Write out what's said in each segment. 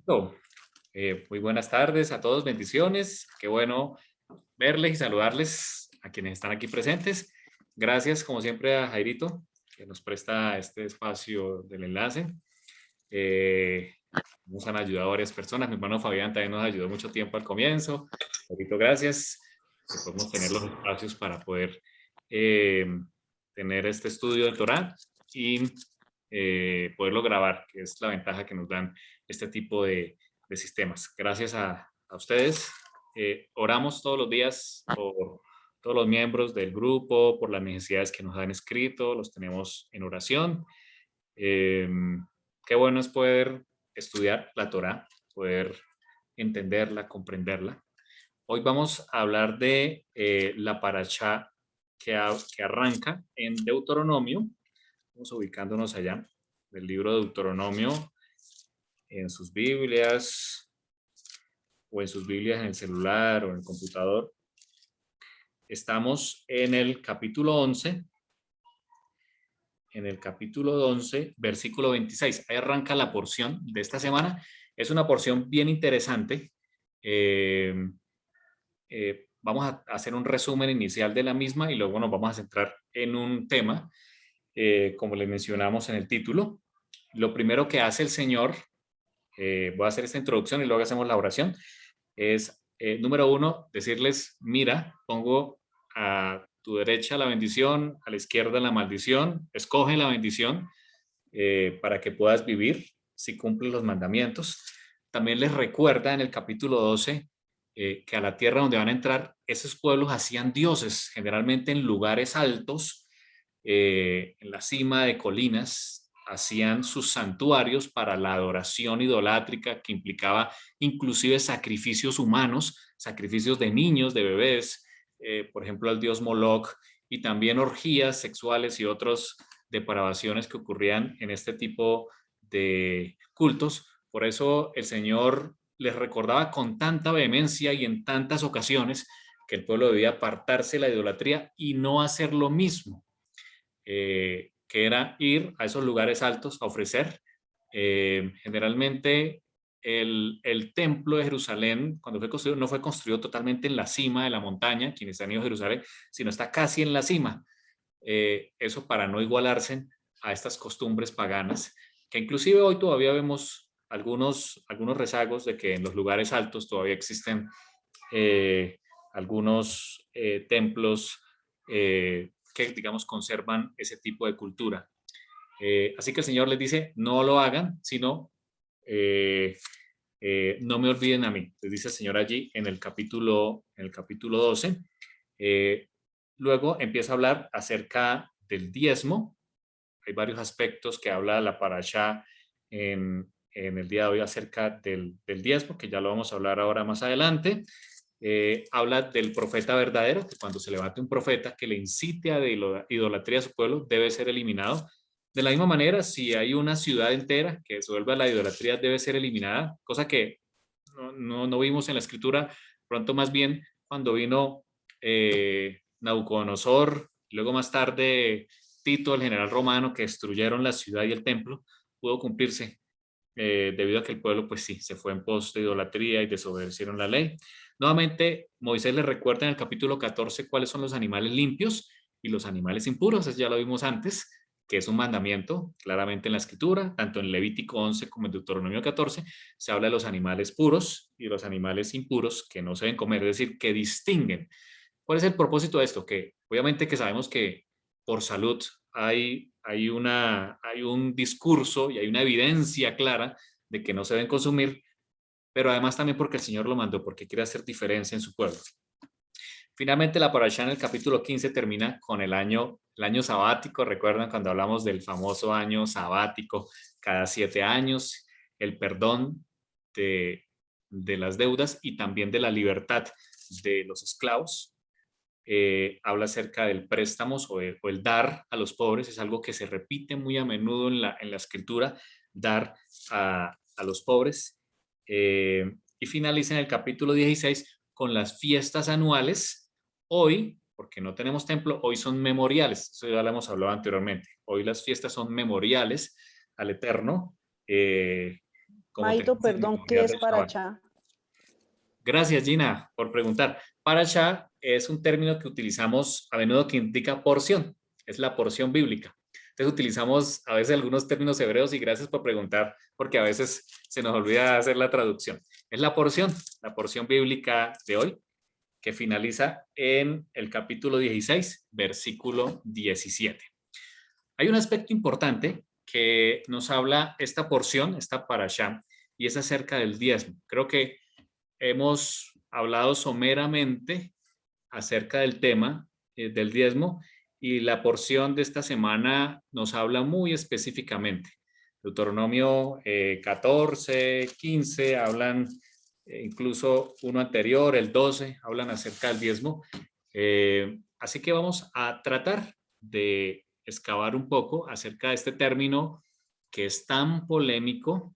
No, muy buenas tardes a todos, bendiciones. Qué bueno verles y saludarles a quienes están aquí presentes. Gracias, como siempre, a Jairito, que nos presta este espacio del enlace. Eh, Nos han ayudado varias personas. Mi hermano Fabián también nos ayudó mucho tiempo al comienzo. Jairito, gracias. Que podemos tener los espacios para poder eh, tener este estudio de Torah y poderlo grabar, que es la ventaja que nos dan este tipo de sistemas. Gracias a ustedes. Oramos todos los días por todos los miembros del grupo, por las necesidades que nos han escrito, los tenemos en oración. Eh, Qué bueno es poder estudiar la Torá, poder entenderla, comprenderla. Hoy vamos a hablar de la parashá que arranca en Deuteronomio. Vamos ubicándonos allá, del libro de Deuteronomio, en sus Biblias o en sus Biblias en el celular o en el computador. Estamos en el capítulo 11, versículo 26. Ahí arranca la porción de esta semana. Es una porción bien interesante. Vamos a hacer un resumen inicial de la misma y luego nos vamos a centrar en un tema, como le mencionamos en el título. Lo primero que hace el Señor, voy a hacer esta introducción y luego hacemos la oración, es, número uno, decirles, mira, pongo a tu derecha la bendición, a la izquierda la maldición, escoge la bendición para que puedas vivir si cumples los mandamientos. También les recuerda en el capítulo 12 que a la tierra donde van a entrar, esos pueblos hacían dioses, generalmente en lugares altos, en la cima de colinas, hacían sus santuarios para la adoración idolátrica que implicaba inclusive sacrificios humanos, sacrificios de niños, de bebés, por ejemplo al dios Moloch, y también orgías sexuales y otros depravaciones que ocurrían en este tipo de cultos. Por eso el Señor les recordaba con tanta vehemencia y en tantas ocasiones que el pueblo debía apartarse de la idolatría y no hacer lo mismo, que era ir a esos lugares altos a ofrecer. Generalmente el templo de Jerusalén, cuando fue construido, no fue construido totalmente en la cima de la montaña, quienes han ido a Jerusalén, sino está casi en la cima. Eso para no igualarse a estas costumbres paganas, que inclusive hoy todavía vemos algunos rezagos de que en los lugares altos todavía existen algunos templos que, digamos, conservan ese tipo de cultura. Así que el Señor les dice, no lo hagan, sino no me olviden a mí, les dice el Señor allí en el capítulo 12. Eh, Luego empieza a hablar acerca del diezmo. Hay varios aspectos que habla la parashá en el día de hoy acerca del diezmo, que ya lo vamos a hablar ahora más adelante. Habla del profeta verdadero, que cuando se levante un profeta que le incite a idolatría a su pueblo, debe ser eliminado. De la misma manera, si hay una ciudad entera que se vuelve a la idolatría, debe ser eliminada, cosa que no vimos en la escritura, pronto más bien cuando vino Nabucodonosor, luego más tarde Tito, el general romano, que destruyeron la ciudad y el templo, pudo cumplirse debido a que el pueblo, pues sí, se fue en pos de idolatría y desobedecieron la ley. Nuevamente, Moisés les recuerda en el capítulo 14 cuáles son los animales limpios y los animales impuros, eso ya lo vimos antes, que es un mandamiento claramente en la escritura, tanto en Levítico 11 como en Deuteronomio 14, se habla de los animales puros y los animales impuros que no se deben comer, es decir, que distinguen. ¿Cuál es el propósito de esto? Que obviamente que sabemos que por salud hay un discurso y hay una evidencia clara de que no se deben consumir, pero además también porque el Señor lo mandó, porque quiere hacer diferencia en su pueblo. Finalmente, la parashá en el capítulo 15 termina con el año sabático. Recuerdan cuando hablamos del famoso año sabático, cada 7 años, el perdón de las deudas y también de la libertad de los esclavos. Habla acerca del préstamos o el dar a los pobres, es algo que se repite muy a menudo en la escritura, dar a los pobres. Y finaliza en el capítulo 16 con las fiestas anuales. Hoy, porque no tenemos templo, hoy son memoriales, eso ya lo hemos hablado anteriormente. Hoy las fiestas son memoriales al Eterno. como Maito, tenemos en la perdón, ¿qué comunidad es de Shabbat. paracha? Gracias, Gina, por preguntar. Parashá es un término que utilizamos a menudo que indica porción, es la porción bíblica. Entonces utilizamos a veces algunos términos hebreos y gracias por preguntar, porque a veces se nos olvida hacer la traducción. Es la porción bíblica de hoy, que finaliza en el capítulo 16, versículo 17. Hay un aspecto importante que nos habla esta porción, esta parashá, y es acerca del diezmo. Creo que hemos hablado someramente acerca del tema del diezmo y la porción de esta semana nos habla muy específicamente. Deuteronomio 14, 15, hablan incluso uno anterior, el 12, hablan acerca del diezmo. Así que vamos a tratar de excavar un poco acerca de este término que es tan polémico.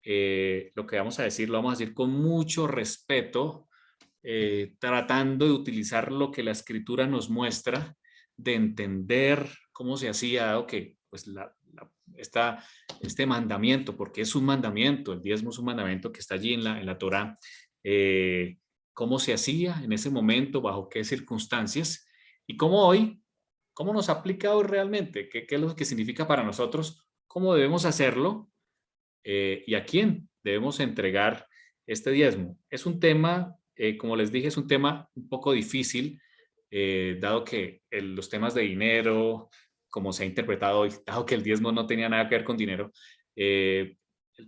Lo que vamos a decir, lo vamos a decir con mucho respeto, tratando de utilizar lo que la escritura nos muestra, de entender cómo se hacía, dado que pues, este mandamiento, porque es un mandamiento, el diezmo es un mandamiento que está allí en la Torá, cómo se hacía en ese momento, bajo qué circunstancias, y cómo hoy, cómo nos aplica hoy realmente, qué es lo que significa para nosotros, cómo debemos hacerlo y a quién debemos entregar este diezmo. Es un tema, como les dije, es un tema un poco difícil, dado que los temas de dinero, como se ha interpretado hoy, dado que el diezmo no tenía nada que ver con dinero, el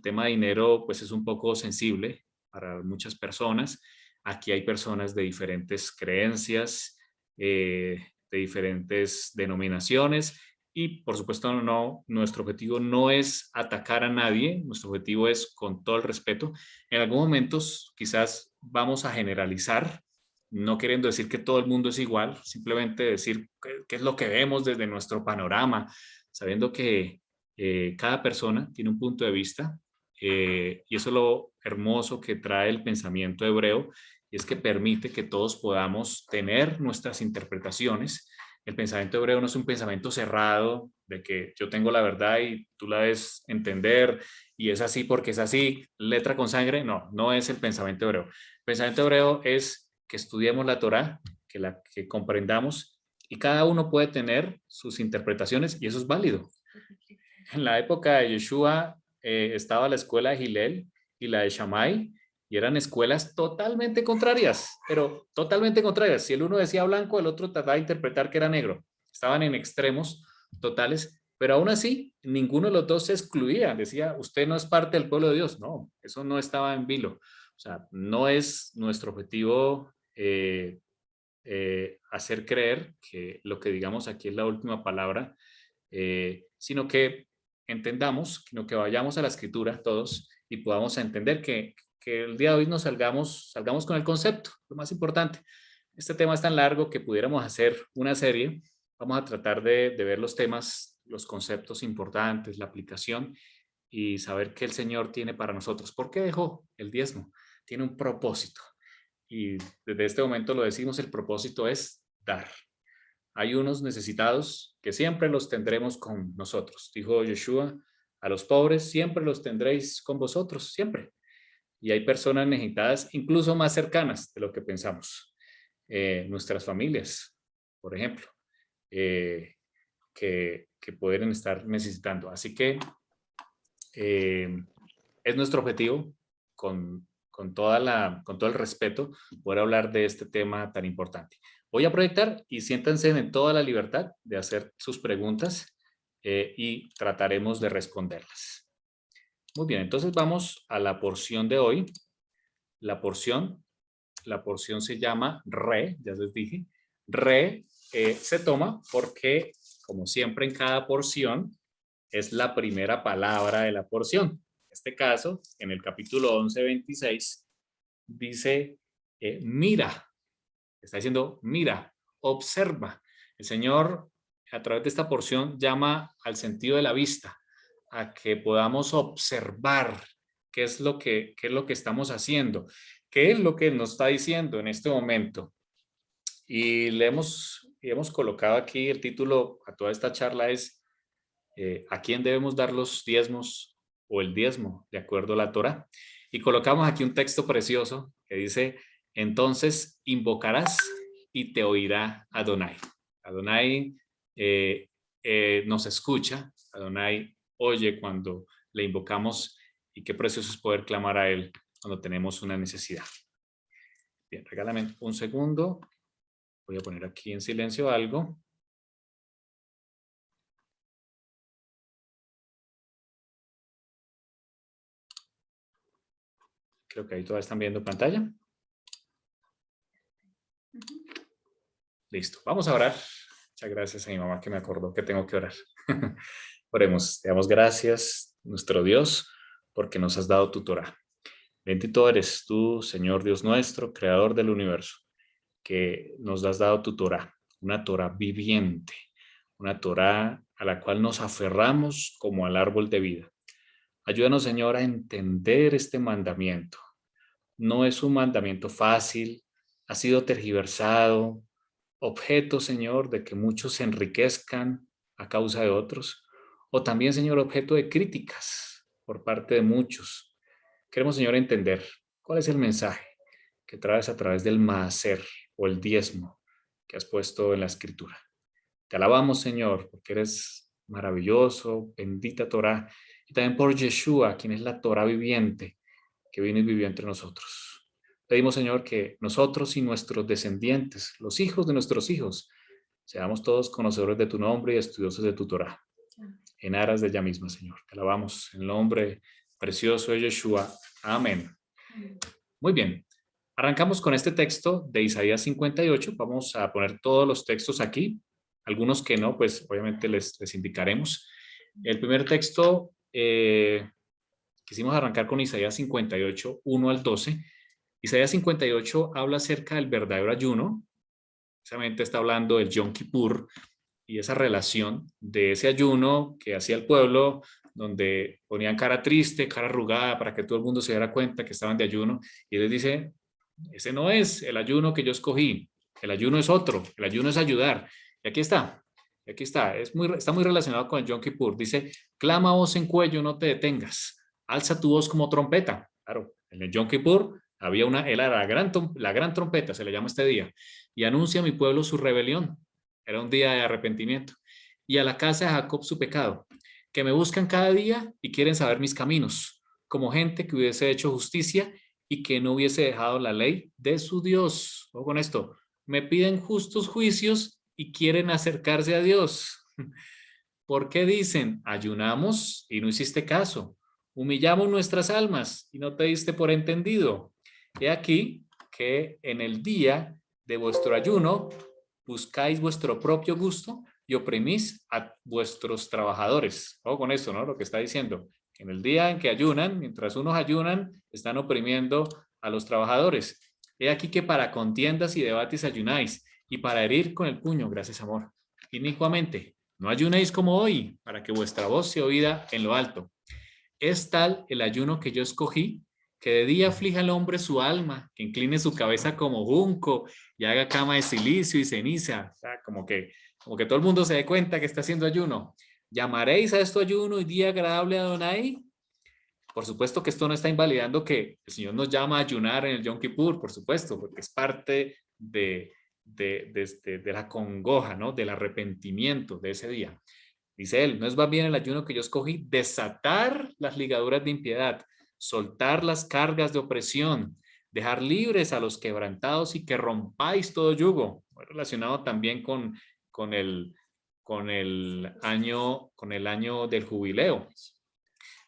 tema de dinero pues es un poco sensible para muchas personas. Aquí hay personas de diferentes creencias, de diferentes denominaciones y por supuesto no, nuestro objetivo no es atacar a nadie, nuestro objetivo es con todo el respeto. En algunos momentos quizás vamos a generalizar, no queriendo decir que todo el mundo es igual, simplemente decir qué es lo que vemos desde nuestro panorama, sabiendo que cada persona tiene un punto de vista y eso es lo hermoso que trae el pensamiento hebreo, y es que permite que todos podamos tener nuestras interpretaciones. El pensamiento hebreo no es un pensamiento cerrado de que yo tengo la verdad y tú la debes entender y es así porque es así, letra con sangre. No, no es el pensamiento hebreo. El pensamiento hebreo es que estudiemos la Torá, que comprendamos y cada uno puede tener sus interpretaciones y eso es válido. En la época de Yeshua estaba la escuela de Hillel y la de Shammai y eran escuelas totalmente contrarias, pero totalmente contrarias. Si el uno decía blanco, el otro trataba de interpretar que era negro. Estaban en extremos totales, pero aún así ninguno de los dos se excluía. Decía, usted no es parte del pueblo de Dios. No, eso no estaba en vilo. O sea, no es nuestro objetivo hacer creer que lo que digamos aquí es la última palabra, sino que entendamos, sino que vayamos a la escritura todos y podamos entender que el día de hoy nos salgamos con el concepto, lo más importante. Este tema es tan largo que pudiéramos hacer una serie. Vamos a tratar de ver los temas, los conceptos importantes, la aplicación y saber qué el Señor tiene para nosotros. ¿Por qué dejó el diezmo? Tiene un propósito. Y desde este momento lo decimos, el propósito es dar. Hay unos necesitados que siempre los tendremos con nosotros. Dijo Yeshua, a los pobres siempre los tendréis con vosotros, siempre. Y hay personas necesitadas incluso más cercanas de lo que pensamos. Nuestras familias, por ejemplo, que pueden estar necesitando. Así que eh, es nuestro objetivo, con todo el respeto, poder hablar de este tema tan importante. Voy a proyectar y siéntanse en toda la libertad de hacer sus preguntas y trataremos de responderlas. Muy bien, entonces vamos a la porción de hoy. La porción se llama re, ya les dije. Re se toma porque, como siempre en cada porción, es la primera palabra de la porción. En este caso, en el capítulo 11:26, dice, mira, está diciendo, mira, observa. El Señor, a través de esta porción, llama al sentido de la vista, a que podamos observar qué es qué es lo que estamos haciendo, qué es lo que nos está diciendo en este momento. Y hemos colocado aquí el título a toda esta charla es ¿a quién debemos dar los diezmos o el diezmo, de acuerdo a la Torá. Y colocamos aquí un texto precioso que dice, entonces invocarás y te oirá Adonai. Adonai nos escucha, Adonai oye cuando le invocamos y qué precioso es poder clamar a Él cuando tenemos una necesidad. Bien, regálame un segundo. Voy a poner aquí en silencio algo. Creo que ahí todavía están viendo pantalla. Listo, vamos a orar. Muchas gracias a mi mamá que me acordó que tengo que orar. Oremos, te damos gracias, nuestro Dios, porque nos has dado tu Torah. Bendito eres tú, Señor Dios nuestro, creador del universo, que nos has dado tu Torah, una Torah viviente, una Torah a la cual nos aferramos como al árbol de vida. Ayúdanos, Señor, a entender este mandamiento. No es un mandamiento fácil, ha sido tergiversado, objeto, Señor, de que muchos se enriquezcan a causa de otros, o también, Señor, objeto de críticas por parte de muchos. Queremos, Señor, entender cuál es el mensaje que traes a través del maaser o el diezmo que has puesto en la Escritura. Te alabamos, Señor, porque eres maravilloso, bendita Torah, y también por Yeshua, quien es la Torah viviente, que vino y vivió entre nosotros. Pedimos, Señor, que nosotros y nuestros descendientes, los hijos de nuestros hijos, seamos todos conocedores de tu nombre y estudiosos de tu Torah. En aras de ella misma, Señor. Te alabamos en el nombre precioso de Yeshua. Amén. Muy bien. Arrancamos con este texto de Isaías 58. Vamos a poner todos los textos aquí. Algunos que no, pues obviamente les indicaremos. El primer texto, quisimos arrancar con Isaías 58, 1 al 12. Isaías 58 habla acerca del verdadero ayuno. Precisamente está hablando del Yom Kippur y esa relación de ese ayuno que hacía el pueblo, donde ponían cara triste, cara arrugada, para que todo el mundo se diera cuenta que estaban de ayuno. Y él dice, ese no es el ayuno que yo escogí, el ayuno es otro, el ayuno es ayudar. Y aquí está, está muy relacionado con el Yom Kippur. Dice, clama voz en cuello, no te detengas, alza tu voz como trompeta. Claro, en el Yom Kippur había era la gran trompeta, se le llama este día, y anuncia a mi pueblo su rebelión. Era un día de arrepentimiento. Y a la casa de Jacob su pecado, que me buscan cada día y quieren saber mis caminos, como gente que hubiese hecho justicia y que no hubiese dejado la ley de su Dios. Ojo con esto, me piden justos juicios y quieren acercarse a Dios. ¿Por qué dicen, ayunamos y no hiciste caso? Humillamos nuestras almas y no te diste por entendido. He aquí que en el día de vuestro ayuno buscáis vuestro propio gusto y oprimís a vuestros trabajadores. Ojo con esto, ¿no? Lo que está diciendo. En el día en que ayunan, mientras unos ayunan, están oprimiendo a los trabajadores. He aquí que para contiendas y debates ayunáis, y para herir con el puño, gracias amor. Inicuamente, no ayunéis como hoy, para que vuestra voz sea oída en lo alto. Es tal el ayuno que yo escogí, que de día aflija al hombre su alma, que incline su cabeza como junco y haga cama de silicio y ceniza. O sea, como que todo el mundo se dé cuenta que está haciendo ayuno. ¿Llamaréis a esto ayuno y día agradable a Adonai? Por supuesto que esto no está invalidando que el Señor nos llama a ayunar en el Yom Kippur, por supuesto, porque es parte de la congoja, ¿no? Del arrepentimiento de ese día. Dice él, no es más bien el ayuno que yo escogí, desatar las ligaduras de impiedad, soltar las cargas de opresión, dejar libres a los quebrantados y que rompáis todo yugo. Muy relacionado también con el, con el año del jubileo.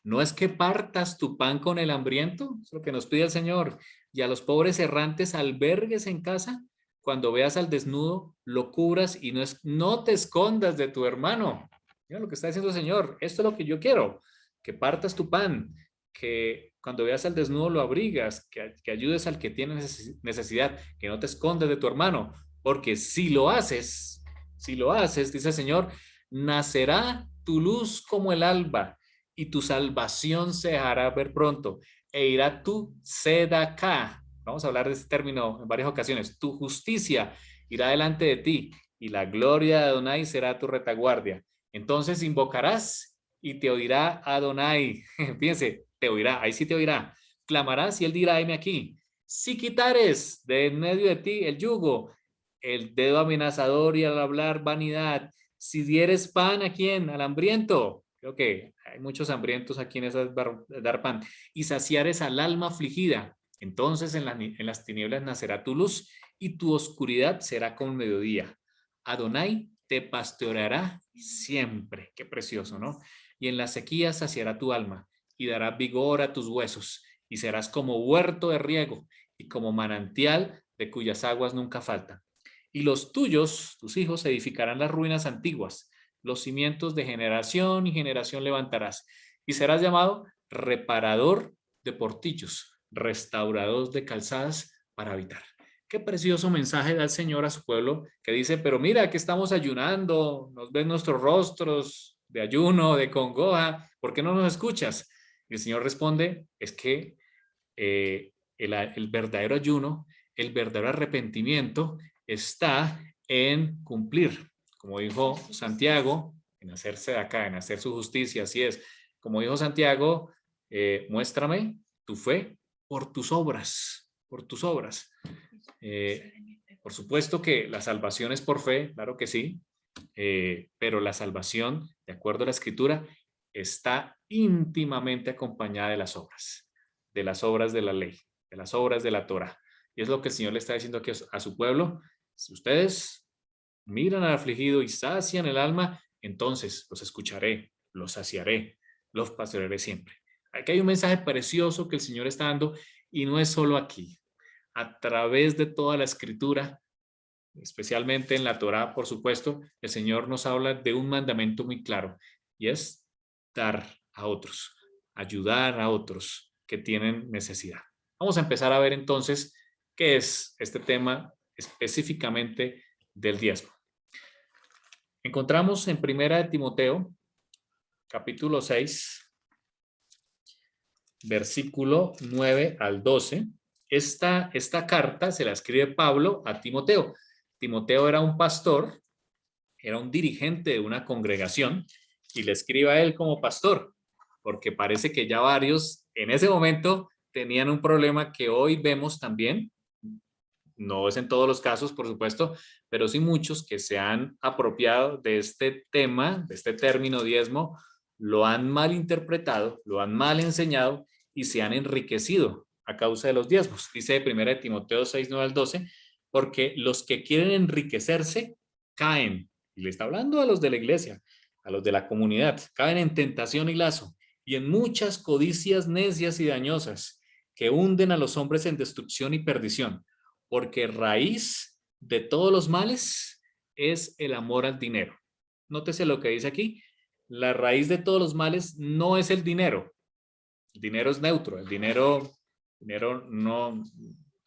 No es que partas tu pan con el hambriento, es lo que nos pide el Señor, y a los pobres errantes albergues en casa. Cuando veas al desnudo, lo cubras y no te escondas de tu hermano. Mira lo que está diciendo el Señor. Esto es lo que yo quiero, que partas tu pan, que cuando veas al desnudo lo abrigas, que ayudes al que tiene necesidad, que no te escondas de tu hermano, porque si lo haces, dice el Señor, nacerá tu luz como el alba y tu salvación se dejará ver pronto e irá tu sedacá. Vamos a hablar de este término en varias ocasiones. Tu justicia irá delante de ti y la gloria de Adonai será tu retaguardia. Entonces invocarás y te oirá Adonai. Fíjense, te oirá, ahí sí te oirá. Clamarás y él dirá, heme aquí. Si quitares de en medio de ti el yugo, el dedo amenazador y al hablar vanidad, si dieres pan a quién, al hambriento. Creo que hay muchos hambrientos aquí en esas dar pan. Y saciares al alma afligida. Entonces en las tinieblas nacerá tu luz y tu oscuridad será como mediodía. Adonai te pastoreará siempre. Qué precioso, ¿no? Y en la sequía saciará tu alma y dará vigor a tus huesos y serás como huerto de riego y como manantial de cuyas aguas nunca faltan. Y los tuyos, tus hijos, edificarán las ruinas antiguas, los cimientos de generación y generación levantarás y serás llamado reparador de portillos, restaurador de calzadas para habitar. Qué precioso mensaje da el Señor a su pueblo que dice, pero mira que estamos ayunando, nos ven nuestros rostros de ayuno, de congoja, ¿por qué no nos escuchas? Y el Señor responde, es que el verdadero ayuno, el verdadero arrepentimiento está en cumplir, como dijo Santiago, en hacerse de acá, en hacer su justicia, así es. Como dijo Santiago, muéstrame tu fe por tus obras, por tus obras. Por supuesto que la salvación es por fe, claro que sí, pero la salvación, de acuerdo a la Escritura, está íntimamente acompañada de las obras de la ley, de las obras de la Torah. Y es lo que el Señor le está diciendo aquí a su pueblo. Si ustedes miran al afligido y sacian el alma, entonces los escucharé, los saciaré, los pastorearé siempre. Aquí hay un mensaje precioso que el Señor está dando y no es solo aquí. A través de toda la Escritura, especialmente en la Torá, por supuesto, el Señor nos habla de un mandamiento muy claro y es dar a otros, ayudar a otros que tienen necesidad. Vamos a empezar a ver entonces qué es este tema específicamente del diezmo. Encontramos en Primera de Timoteo, capítulo 6, versículo 9 al 12. Esta carta se la escribe Pablo a Timoteo. Timoteo era un pastor, era un dirigente de una congregación y le escribe a él como pastor, porque parece que ya varios en ese momento tenían un problema que hoy vemos también. No es en todos los casos, por supuesto, pero sí muchos que se han apropiado de este tema, de este término diezmo, lo han mal interpretado, lo han mal enseñado y se han enriquecido a causa de los diezmos. Dice 1 Timoteo 6, 9 al 12, porque los que quieren enriquecerse caen. Y le está hablando a los de la iglesia, a los de la comunidad, caen en tentación y lazo y en muchas codicias necias y dañosas que hunden a los hombres en destrucción y perdición, porque raíz de todos los males es el amor al dinero. Nótese lo que dice aquí. La raíz de todos los males no es el dinero. El dinero es neutro. Dinero no.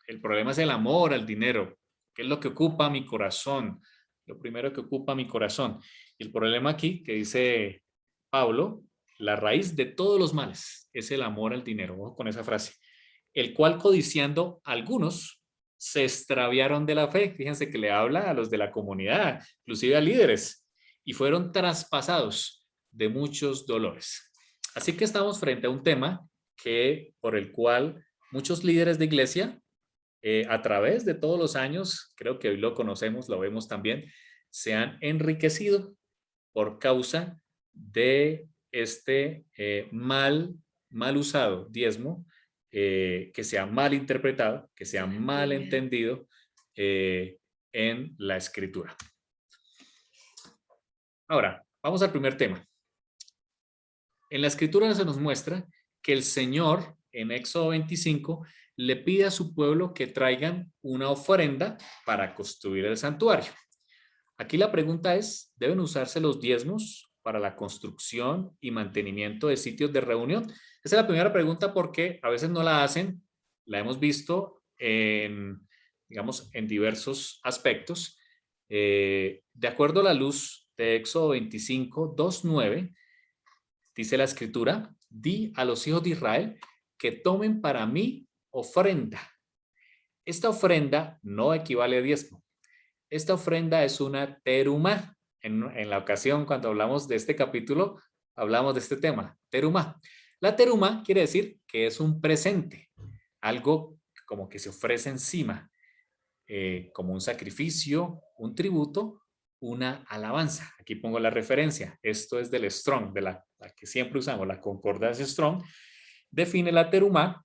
El problema es el amor al dinero. ¿Qué es lo que ocupa mi corazón? Lo primero que ocupa mi corazón. Y el problema aquí, que dice Pablo, la raíz de todos los males es el amor al dinero. Ojo con esa frase. El cual codiciando algunos se extraviaron de la fe. Fíjense que le habla a los de la comunidad, inclusive a líderes, y fueron traspasados de muchos dolores. Así que estamos frente a un tema por el cual muchos líderes de iglesia, a través de todos los años, creo que hoy lo conocemos, lo vemos también, se han enriquecido por causa de este mal usado diezmo, que se ha mal interpretado, que se ha mal entendido en la escritura. Ahora, vamos al primer tema. En la escritura se nos muestra que el Señor, en Éxodo 25, le pide a su pueblo que traigan una ofrenda para construir el santuario. Aquí la pregunta es, ¿deben usarse los diezmos para la construcción y mantenimiento de sitios de reunión? Esa es la primera pregunta porque a veces no la hacen, la hemos visto digamos, en diversos aspectos. De acuerdo a la luz de Éxodo 25, 2:9, dice la escritura, di a los hijos de Israel que tomen para mí ofrenda. Esta ofrenda no equivale a diezmo. Esta ofrenda es una teruma. En la ocasión, cuando hablamos de este capítulo, hablamos de este tema, terumá. La terumá quiere decir que es un presente, algo como que se ofrece encima, como un sacrificio, un tributo, una alabanza. Aquí pongo la referencia. Esto es del Strong, de la que siempre usamos, la concordancia Strong. Define la terumá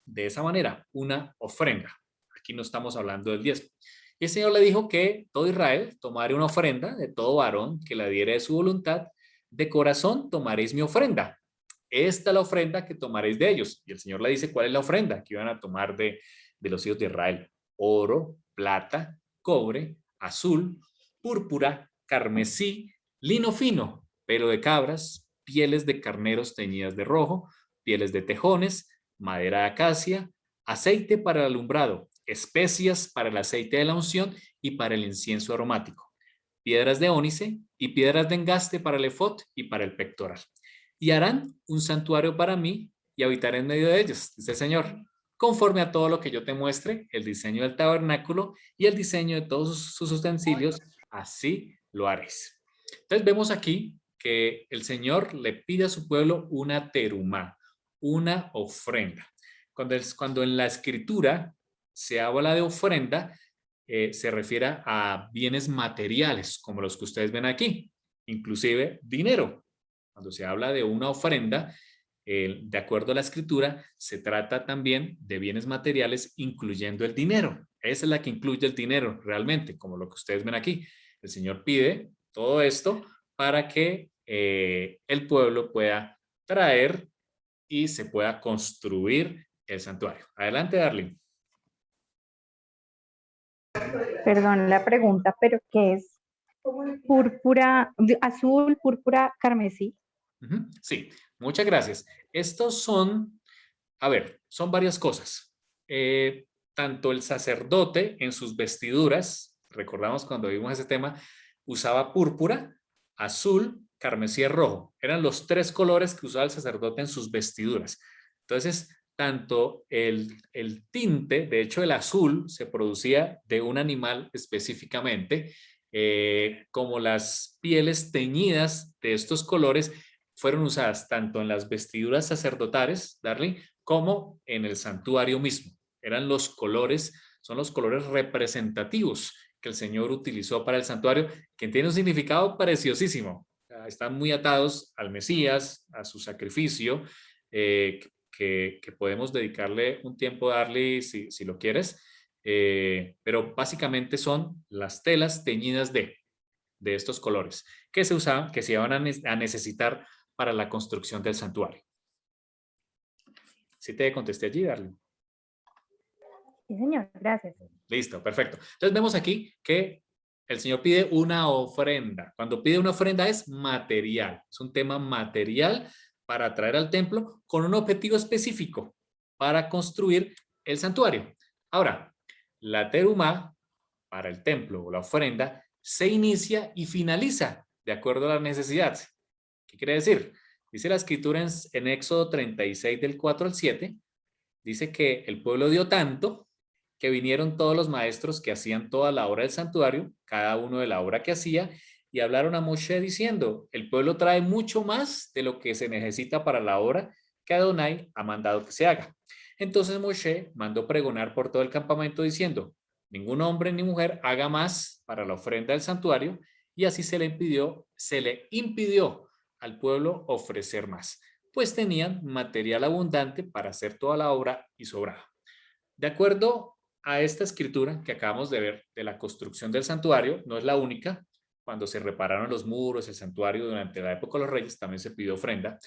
de esa manera, una ofrenda. Aquí no estamos hablando del diezmo. Y el Señor le dijo que todo Israel tomara una ofrenda de todo varón que la diera de su voluntad. De corazón tomaréis mi ofrenda. Esta es la ofrenda que tomaréis de ellos. Y el Señor le dice cuál es la ofrenda que iban a tomar de los hijos de Israel. Oro, plata, cobre, azul, púrpura, carmesí, lino fino, pelo de cabras, pieles de carneros teñidas de rojo, pieles de tejones, madera de acacia, aceite para el alumbrado, especias para el aceite de la unción y para el incienso aromático, piedras de ónice y piedras de engaste para el efod y para el pectoral. Y harán un santuario para mí y habitaré en medio de ellos, dice el Señor, conforme a todo lo que yo te muestre, el diseño del tabernáculo y el diseño de todos sus utensilios, así lo haréis. Entonces vemos aquí que el Señor le pide a su pueblo una terumá, una ofrenda. Cuando en la escritura se habla de ofrenda, se refiere a bienes materiales, como los que ustedes ven aquí, inclusive dinero. Cuando se habla de una ofrenda, de acuerdo a la escritura, se trata también de bienes materiales, incluyendo el dinero. Esa es la que incluye el dinero realmente, como lo que ustedes ven aquí. El Señor pide todo esto para que el pueblo pueda traer y se pueda construir el santuario. Adelante, Darling. Perdón la pregunta, pero ¿qué es púrpura, azul, púrpura, carmesí? Sí, muchas gracias. Estos son, a ver, son varias cosas. Tanto el sacerdote en sus vestiduras, recordamos cuando vimos ese tema, usaba púrpura, azul, carmesí y rojo. Eran los tres colores que usaba el sacerdote en sus vestiduras. Entonces, tanto el tinte, de hecho el azul se producía de un animal específicamente, como las pieles teñidas de estos colores fueron usadas tanto en las vestiduras sacerdotales, Darling, como en el santuario mismo. Eran los colores, son los colores representativos que el Señor utilizó para el santuario, que tiene un significado preciosísimo. Están muy atados al Mesías, a su sacrificio, que podemos dedicarle un tiempo a Darly si lo quieres, pero básicamente son las telas teñidas de estos colores que se usaban, que se iban a necesitar para la construcción del santuario. ¿Sí te contesté allí, Darling? Sí, señor, gracias. Listo, perfecto. Entonces vemos aquí que el Señor pide una ofrenda. Cuando pide una ofrenda es material, es un tema material para traer al templo con un objetivo específico para construir el santuario. Ahora, la terumá para el templo o la ofrenda se inicia y finaliza de acuerdo a la necesidad. ¿Qué quiere decir? Dice la escritura en Éxodo 36 del 4 al 7, dice que el pueblo dio tanto que vinieron todos los maestros que hacían toda la obra del santuario, cada uno de la obra que hacía, y hablaron a Moshe diciendo, el pueblo trae mucho más de lo que se necesita para la obra que Adonai ha mandado que se haga. Entonces Moshe mandó pregonar por todo el campamento diciendo, ningún hombre ni mujer haga más para la ofrenda del santuario, y así se le impidió al pueblo ofrecer más, pues tenían material abundante para hacer toda la obra y sobraba. De acuerdo a esta escritura que acabamos de ver de la construcción del santuario, no es la única. Cuando se repararon los muros, el santuario durante la época de los reyes también se pidió ofrenda.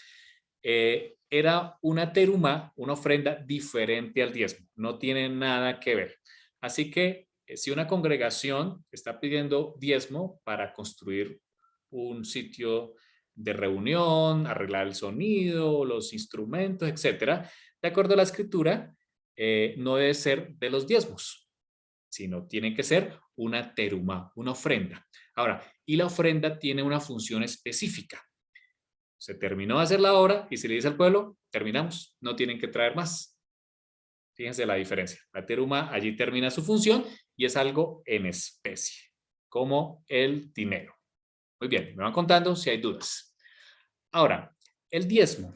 Era una terumá, una ofrenda diferente al diezmo, no tiene nada que ver. Así que si una congregación está pidiendo diezmo para construir un sitio de reunión, arreglar el sonido, los instrumentos, etcétera, de acuerdo a la escritura, no debe ser de los diezmos, sino tiene que ser una terumá, una ofrenda. Ahora, y la ofrenda tiene una función específica. Se terminó de hacer la obra y se le dice al pueblo, terminamos, no tienen que traer más. Fíjense la diferencia. La terumá allí termina su función y es algo en especie, como el dinero. Muy bien, me van contando si hay dudas. Ahora, el diezmo.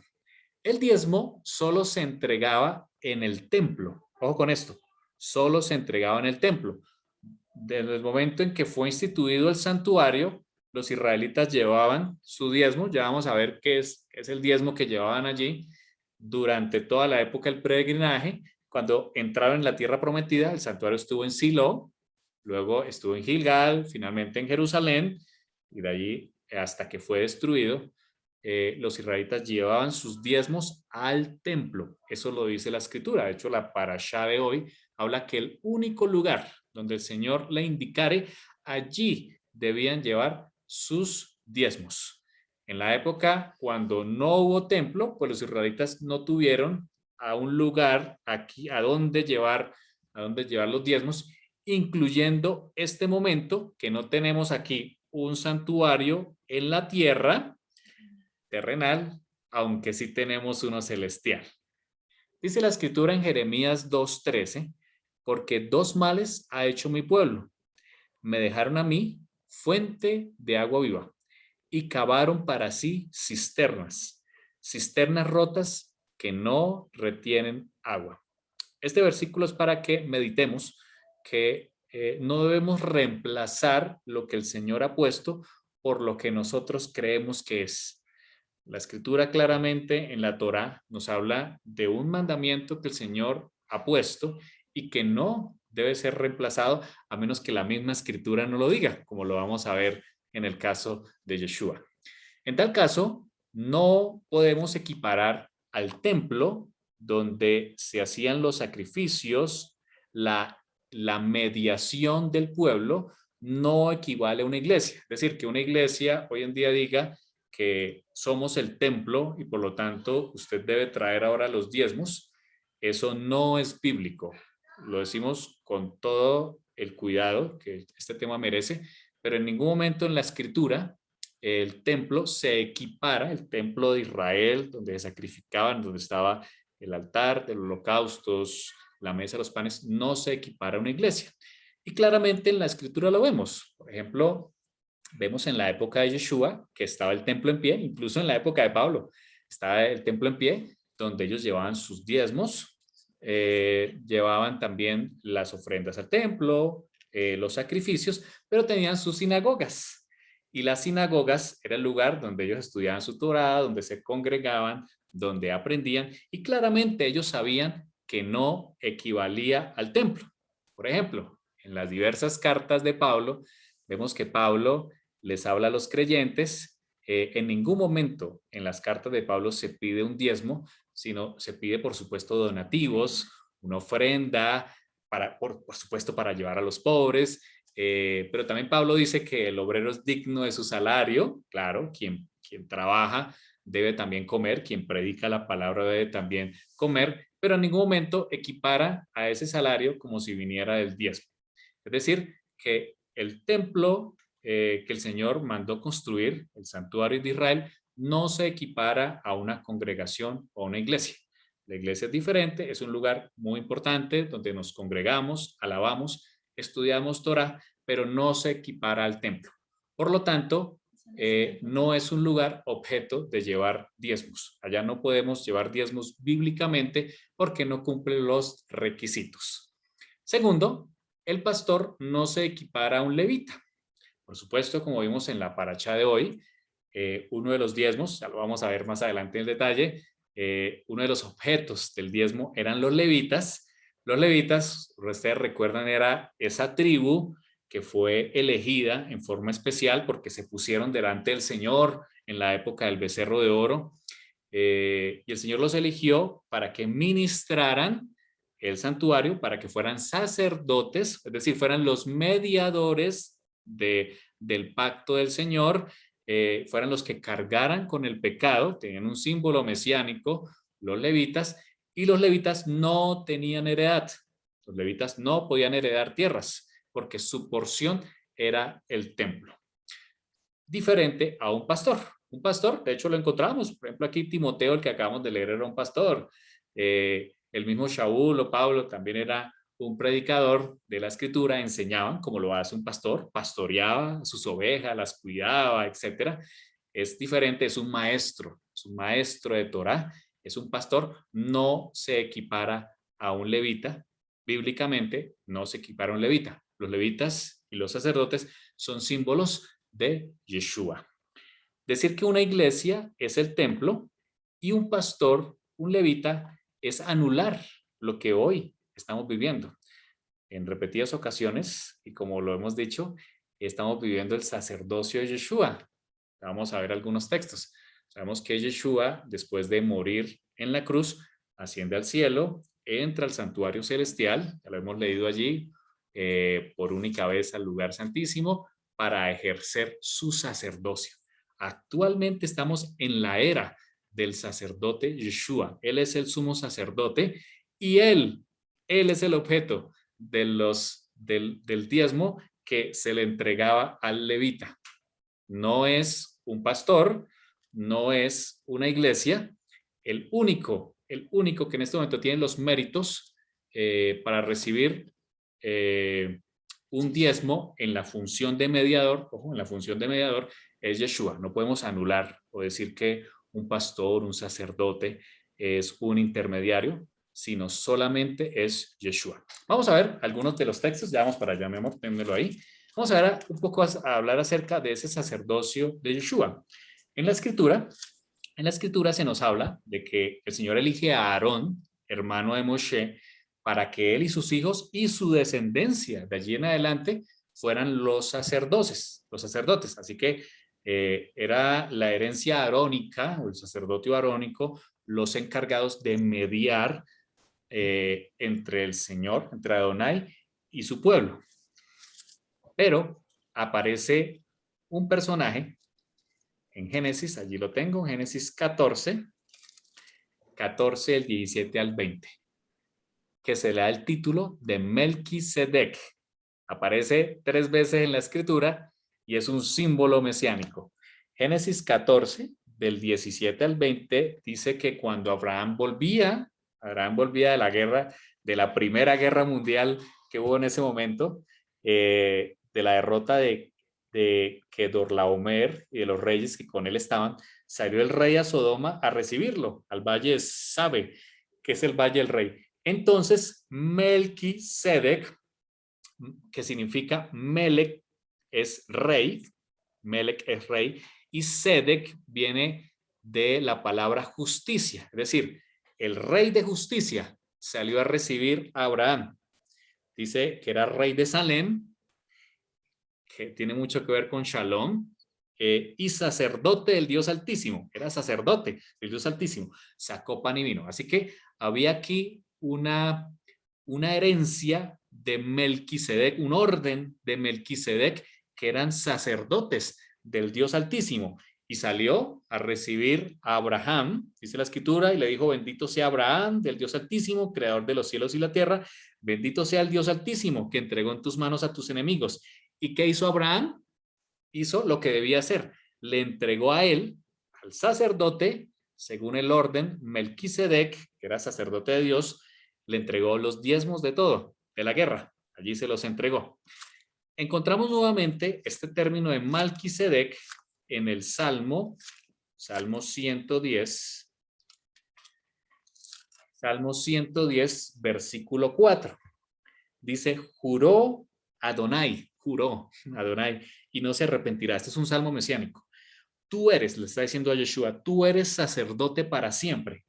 El diezmo solo se entregaba en el templo. Ojo con esto, solo se entregaba en el templo. Desde el momento en que fue instituido el santuario, los israelitas llevaban su diezmo. Ya vamos a ver qué es el diezmo que llevaban allí durante toda la época del peregrinaje. Cuando entraron en la tierra prometida, el santuario estuvo en Silo, luego estuvo en Gilgal, finalmente en Jerusalén, y de allí hasta que fue destruido, los israelitas llevaban sus diezmos al templo. Eso lo dice la escritura. De hecho, la parashá de hoy habla que el único lugar donde el Señor le indicare, allí debían llevar sus diezmos. En la época cuando no hubo templo, pues los israelitas no tuvieron a un lugar aquí a donde llevar los diezmos, incluyendo este momento que no tenemos aquí un santuario en la tierra terrenal, aunque sí tenemos uno celestial. Dice la escritura en Jeremías 2:13, porque dos males ha hecho mi pueblo. Me dejaron a mí fuente de agua viva y cavaron para sí cisternas, cisternas rotas que no retienen agua. Este versículo es para que meditemos que no debemos reemplazar lo que el Señor ha puesto por lo que nosotros creemos que es. La escritura claramente en la Torá nos habla de un mandamiento que el Señor ha puesto y que no debe ser reemplazado a menos que la misma escritura no lo diga, como lo vamos a ver en el caso de Yeshua. En tal caso, no podemos equiparar al templo donde se hacían los sacrificios, la mediación del pueblo no equivale a una iglesia. Es decir, que una iglesia hoy en día diga que somos el templo y por lo tanto usted debe traer ahora los diezmos, eso no es bíblico. Lo decimos con todo el cuidado que este tema merece, pero en ningún momento en la escritura el templo se equipara, el templo de Israel, donde se sacrificaban, donde estaba el altar de los holocaustos, la mesa de los panes, no se equipara a una iglesia. Y claramente en la escritura lo vemos. Por ejemplo, vemos en la época de Yeshua que estaba el templo en pie, incluso en la época de Pablo estaba el templo en pie, donde ellos llevaban sus diezmos, llevaban también las ofrendas al templo, los sacrificios, pero tenían sus sinagogas. Y las sinagogas era el lugar donde ellos estudiaban su Torá, donde se congregaban, donde aprendían, y claramente ellos sabían que no equivalía al templo. Por ejemplo, en las diversas cartas de Pablo, vemos que Pablo les habla a los creyentes. En ningún momento en las cartas de Pablo se pide un diezmo, sino se pide, por supuesto, donativos, una ofrenda, por supuesto, para llevar a los pobres. Pero también Pablo dice que el obrero es digno de su salario. Claro, quien trabaja debe también comer, quien predica la palabra debe también comer, pero en ningún momento equipara a ese salario como si viniera del diezmo. Es decir, que el templo que el Señor mandó construir, el santuario de Israel, no se equipara a una congregación o a una iglesia. La iglesia es diferente, es un lugar muy importante donde nos congregamos, alabamos, estudiamos Torah, pero no se equipara al templo. Por lo tanto, no es un lugar objeto de llevar diezmos. Allá no podemos llevar diezmos bíblicamente porque no cumple los requisitos. Segundo, el pastor no se equipara a un levita. Por supuesto, como vimos en la paracha de hoy, uno de los diezmos, ya lo vamos a ver más adelante en el detalle, uno de los objetos del diezmo eran los levitas. Los levitas, ustedes recuerdan, era esa tribu que fue elegida en forma especial porque se pusieron delante del Señor en la época del becerro de oro. Y el Señor los eligió para que ministraran el santuario, para que fueran sacerdotes, es decir, fueran los mediadores del pacto del Señor, fueran los que cargaran con el pecado, tenían un símbolo mesiánico, los levitas, y los levitas no tenían heredad. Los levitas no podían heredar tierras porque su porción era el templo. Diferente a un pastor. Un pastor, de hecho lo encontramos, por ejemplo aquí Timoteo, el que acabamos de leer, era un pastor. El mismo Shaul o Pablo también era un predicador de la escritura, enseñaban como lo hace un pastor, pastoreaba sus ovejas, las cuidaba, etcétera. es diferente, es un maestro de Torá, es un pastor, no se equipara a un levita. Bíblicamente no se equipara a un levita. Los levitas y los sacerdotes son símbolos de Yeshua. Decir que una iglesia es el templo y un pastor, un levita, es anular lo que hoy estamos viviendo. En repetidas ocasiones, y como lo hemos dicho, estamos viviendo el sacerdocio de Yeshua. Vamos a ver algunos textos. Sabemos que Yeshua, después de morir en la cruz, asciende al cielo, entra al santuario celestial, ya lo hemos leído allí, por única vez al lugar santísimo, para ejercer su sacerdocio. Actualmente estamos en la era del sacerdote Yeshua. Él es el sumo sacerdote y él es el objeto del diezmo que se le entregaba al levita. No es un pastor, no es una iglesia. El único que en este momento tiene los méritos para recibir un diezmo en la función de mediador, ojo, en la función de mediador, es Yeshua. No podemos anular o decir que un pastor, un sacerdote es un intermediario, sino solamente es Yeshua. Vamos a ver algunos de los textos, ya vamos para allá, mi amor, ténmelo ahí. Vamos a ver un poco a hablar acerca de ese sacerdocio de Yeshua. En la escritura se nos habla de que el Señor elige a Aarón, hermano de Moshe, para que él y sus hijos y su descendencia de allí en adelante fueran los sacerdotes. Así que era la herencia arónica o el sacerdocio arónico los encargados de mediar entre el Señor, entre Adonai y su pueblo. Pero aparece un personaje en Génesis, allí lo tengo, Génesis 14, del 17 al 20, que se le da el título de Melquisedec. Aparece 3 veces en la escritura y es un símbolo mesiánico. Génesis 14, del 17 al 20, dice que cuando Abraham volvía de la guerra, de la primera guerra mundial que hubo en ese momento, de la derrota de Kedorlaomer y de los reyes que con él estaban, salió el rey a Sodoma a recibirlo, al valle de Sabe, que es el valle del rey. Entonces, Melquisedec, que significa Melech es rey, y Sedec viene de la palabra justicia, es decir, el rey de justicia salió a recibir a Abraham. Dice que era rey de Salem, que tiene mucho que ver con Shalom, y sacerdote del Dios Altísimo, era sacerdote del Dios Altísimo, sacó pan y vino. Así que había aquí una herencia de Melquisedec, un orden de Melquisedec que eran sacerdotes del Dios Altísimo. Y salió a recibir a Abraham, dice la escritura, y le dijo, bendito sea Abraham del Dios Altísimo, creador de los cielos y la tierra, bendito sea el Dios Altísimo que entregó en tus manos a tus enemigos. ¿Y qué hizo Abraham? Hizo lo que debía hacer. Le entregó a él, al sacerdote, según el orden, Melquisedec, que era sacerdote de Dios, le entregó los diezmos de todo, de la guerra. Allí se los entregó. Encontramos nuevamente este término de Melquisedec en el Salmo 110. Salmo 110, versículo 4. Dice, juró Adonai, y no se arrepentirá. Este es un salmo mesiánico. Tú eres, le está diciendo a Yeshua, tú eres sacerdote para siempre,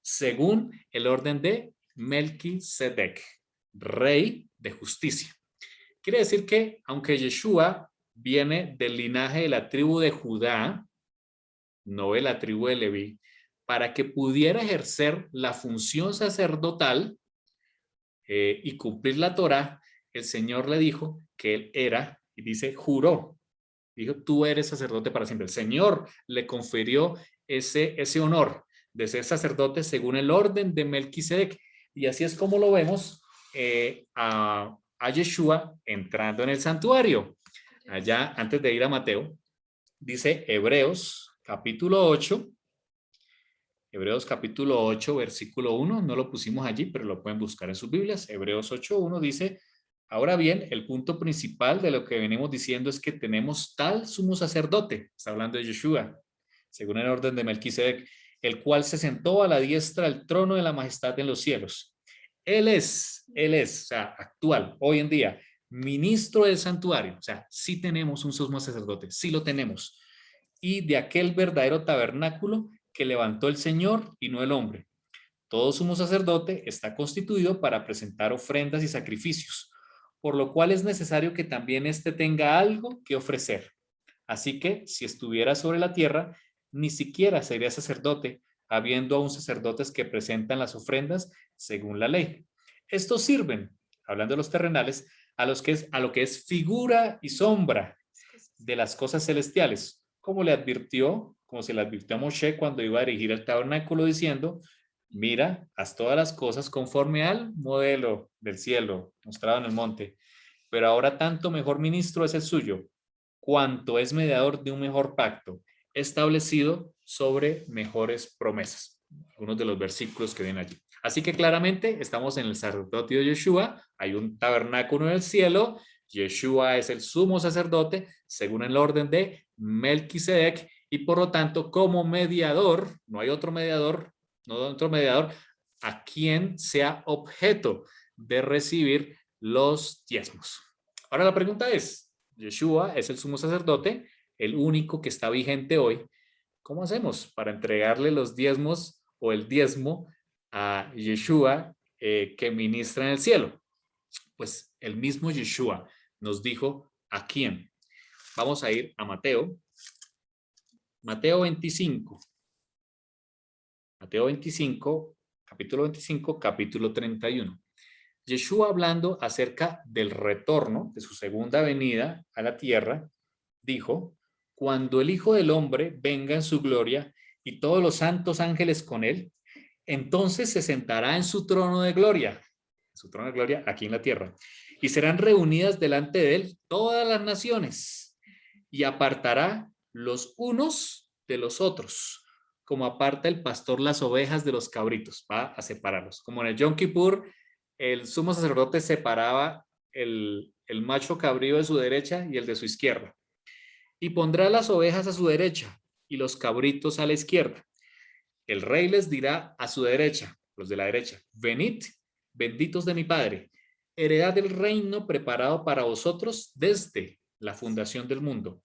según el orden de Melquisedec, rey de justicia. Quiere decir que, aunque Yeshua viene del linaje de la tribu de Judá, no de la tribu de Leví, para que pudiera ejercer la función sacerdotal y cumplir la Torá, el Señor le dijo que él era, y dice, juró, dijo, tú eres sacerdote para siempre. El Señor le confirió ese honor de ser sacerdote según el orden de Melquisedec. Y así es como lo vemos a Yeshua entrando en el santuario. Allá, antes de ir a Mateo, dice Hebreos capítulo 8, versículo 1, no lo pusimos allí, pero lo pueden buscar en sus Biblias. Hebreos 8:1 dice, Ahora bien, el punto principal de lo que venimos diciendo es que tenemos tal sumo sacerdote, está hablando de Yeshua, según el orden de Melquisedec, el cual se sentó a la diestra del trono de la majestad en los cielos. Él es, o sea, actual, hoy en día, ministro del santuario, o sea, sí tenemos un sumo sacerdote, sí lo tenemos, y de aquel verdadero tabernáculo que levantó el Señor y no el hombre. Todo sumo sacerdote está constituido para presentar ofrendas y sacrificios, por lo cual es necesario que también éste tenga algo que ofrecer. Así que, si estuviera sobre la tierra, ni siquiera sería sacerdote, habiendo aún sacerdotes que presentan las ofrendas según la ley. Estos sirven, hablando de los terrenales, a lo que es figura y sombra de las cosas celestiales, como se le advirtió a Moshe cuando iba a dirigir el tabernáculo diciendo: mira, haz todas las cosas conforme al modelo del cielo mostrado en el monte, pero ahora tanto mejor ministro es el suyo, cuanto es mediador de un mejor pacto, establecido sobre mejores promesas. Algunos de los versículos que ven allí. Así que claramente estamos en el sacerdocio de Yeshua, hay un tabernáculo en el cielo, Yeshua es el sumo sacerdote según el orden de Melquisedec y por lo tanto como mediador, no hay otro mediador, a quien sea objeto de recibir los diezmos. Ahora la pregunta es, Yeshua es el sumo sacerdote, el único que está vigente hoy. ¿Cómo hacemos para entregarle los diezmos o el diezmo a Yeshua que ministra en el cielo? Pues el mismo Yeshua nos dijo a quién. Vamos a ir a Mateo 25. Mateo 25, capítulo 25, capítulo 31. Yeshua, hablando acerca del retorno de su segunda venida a la tierra, dijo: cuando el Hijo del Hombre venga en su gloria y todos los santos ángeles con él, entonces se sentará en su trono de gloria aquí en la tierra, y serán reunidas delante de él todas las naciones, y apartará los unos de los otros, como aparta el pastor las ovejas de los cabritos, va a separarlos. Como en el Yom Kippur, el sumo sacerdote separaba el macho cabrío de su derecha y el de su izquierda. Y pondrá las ovejas a su derecha y los cabritos a la izquierda. El rey les dirá a su derecha, los de la derecha: venid, benditos de mi Padre, heredad del reino preparado para vosotros desde la fundación del mundo.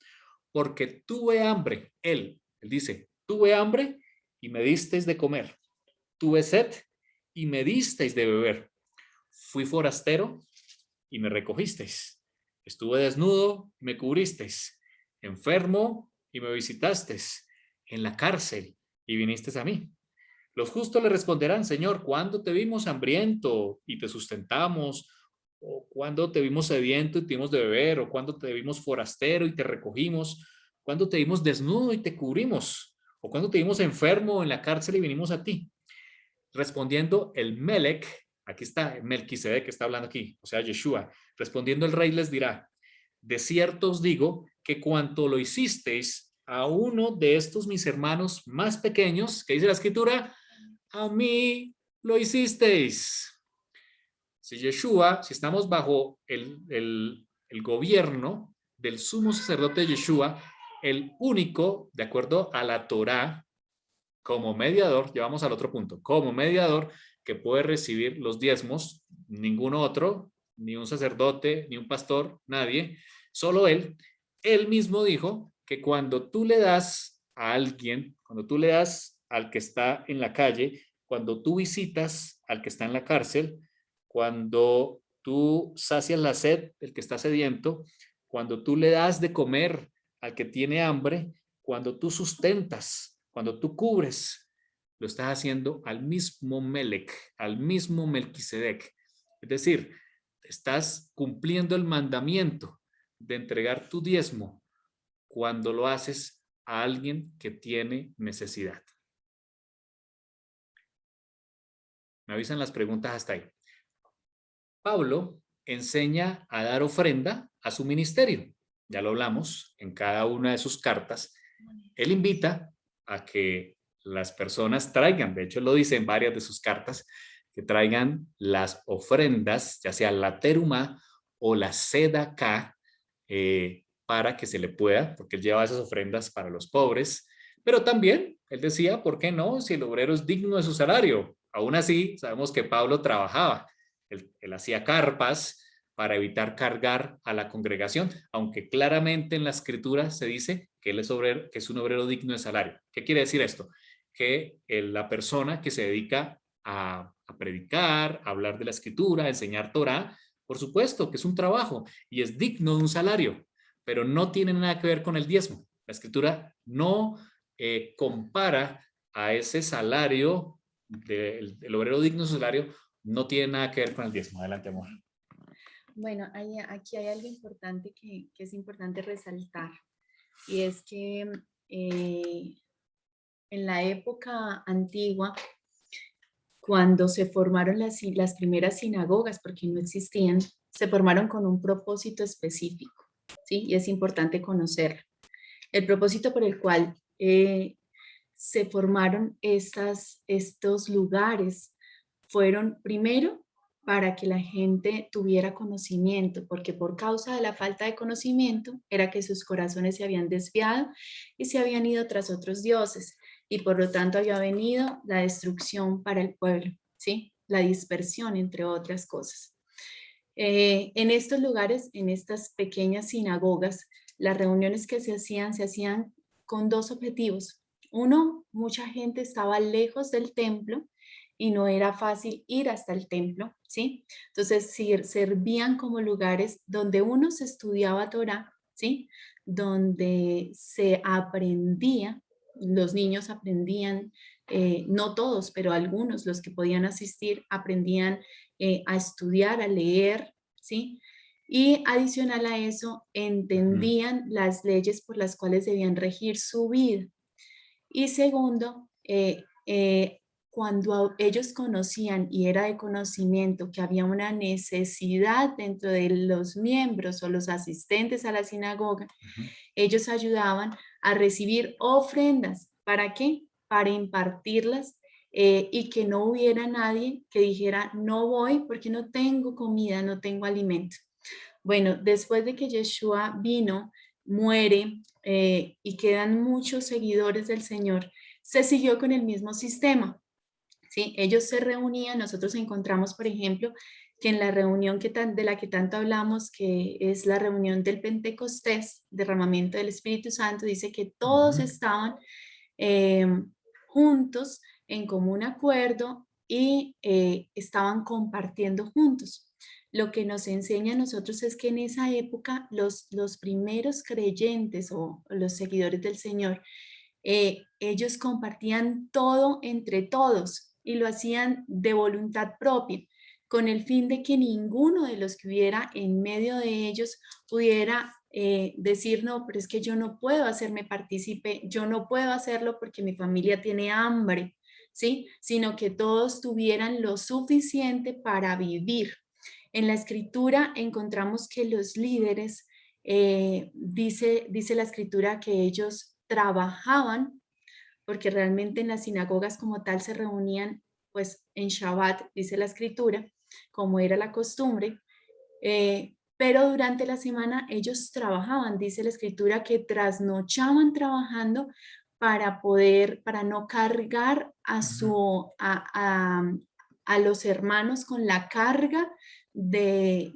Porque tuve hambre, él dice, tuve hambre y me disteis de comer. Tuve sed y me disteis de beber. Fui forastero y me recogisteis. Estuve desnudo y me cubristeis. Enfermo y me visitasteis. En la cárcel y vinisteis a mí. Los justos le responderán: Señor, ¿cuándo te vimos hambriento y te sustentamos? ¿O cuándo te vimos sediento y te dimos de beber? ¿O cuándo te vimos forastero y te recogimos? ¿Cuándo te vimos desnudo y te cubrimos? ¿O cuándo te vimos enfermo en la cárcel y vinimos a ti? Respondiendo el Melech, aquí está Melquisedec que está hablando aquí, o sea, Yeshua, respondiendo el rey les dirá: de cierto os digo que cuanto lo hicisteis a uno de estos mis hermanos más pequeños, que dice la escritura, a mí lo hicisteis. Si Yeshua, si estamos bajo el gobierno del sumo sacerdote Yeshua, el único, de acuerdo a la Torá, como mediador, llevamos al otro punto, como mediador que puede recibir los diezmos, ningún otro, ni un sacerdote, ni un pastor, nadie, solo él. Él mismo dijo que cuando tú le das a alguien, cuando tú le das al que está en la calle, cuando tú visitas al que está en la cárcel, cuando tú sacias la sed del que está sediento, cuando tú le das de comer al que tiene hambre, cuando tú sustentas, cuando tú cubres, lo estás haciendo al mismo Melech, al mismo Melquisedec. Es decir, estás cumpliendo el mandamiento de entregar tu diezmo cuando lo haces a alguien que tiene necesidad. Me avisan las preguntas hasta ahí. Pablo enseña a dar ofrenda a su ministerio. Ya lo hablamos en cada una de sus cartas. Él invita a que las personas traigan, de hecho lo dice en varias de sus cartas, que traigan las ofrendas, ya sea la terumá o la sedacá, para que se le pueda, porque él llevaba esas ofrendas para los pobres, pero también él decía, ¿por qué no? Si el obrero es digno de su salario. Aún así, sabemos que Pablo trabajaba, él hacía carpas para evitar cargar a la congregación, aunque claramente en la escritura se dice que él es, obrero, que es un obrero digno de salario. ¿Qué quiere decir esto? Que la persona que se dedica a predicar, a hablar de la escritura, a enseñar Torah, por supuesto que es un trabajo y es digno de un salario, pero no tiene nada que ver con el diezmo. La escritura no compara a ese salario del obrero digno de su salario, no tiene nada que ver con el diezmo. Adelante, amor. Bueno, aquí hay algo importante que es importante resaltar, y es que en la época antigua, cuando se formaron las primeras sinagogas, porque no existían, se formaron con un propósito específico, ¿sí? Y es importante conocerlo. El propósito por el cual se formaron estos lugares fueron, primero, para que la gente tuviera conocimiento, porque por causa de la falta de conocimiento era que sus corazones se habían desviado y se habían ido tras otros dioses, y por lo tanto había venido la destrucción para el pueblo, ¿sí? La dispersión, entre otras cosas. En estos lugares, en estas pequeñas sinagogas, las reuniones que se hacían con dos objetivos. Uno, mucha gente estaba lejos del templo y no era fácil ir hasta el templo, ¿sí? Entonces servían como lugares donde uno se estudiaba Torah, ¿sí? Donde se aprendía, los niños aprendían, no todos, pero algunos, los que podían asistir, aprendían a estudiar, a leer, ¿sí? Y adicional a eso, entendían las leyes por las cuales debían regir su vida. Y segundo, cuando ellos conocían y era de conocimiento que había una necesidad dentro de los miembros o los asistentes a la sinagoga, ellos ayudaban a recibir ofrendas. ¿Para qué? Para impartirlas, y que no hubiera nadie que dijera, no voy porque no tengo comida, no tengo alimento. Bueno, después de que Yeshua vino, muere, y quedan muchos seguidores del Señor, se siguió con el mismo sistema, ¿sí? Ellos se reunían, nosotros encontramos, por ejemplo, que en la reunión de la que tanto hablamos, que es la reunión del Pentecostés, derramamiento del Espíritu Santo, dice que todos estaban juntos en común acuerdo y estaban compartiendo juntos. Lo que nos enseña a nosotros es que en esa época los primeros creyentes o los seguidores del Señor, ellos compartían todo entre todos y lo hacían de voluntad propia, con el fin de que ninguno de los que hubiera en medio de ellos pudiera decir, no, pero es que yo no puedo hacerme partícipe, yo no puedo hacerlo porque mi familia tiene hambre, ¿sí? Sino que todos tuvieran lo suficiente para vivir. En la escritura encontramos que los líderes, dice la escritura que ellos trabajaban, porque realmente en las sinagogas como tal se reunían pues en Shabbat, dice la escritura, como era la costumbre, pero durante la semana ellos trabajaban, dice la escritura que trasnochaban trabajando para no cargar a los hermanos con la carga de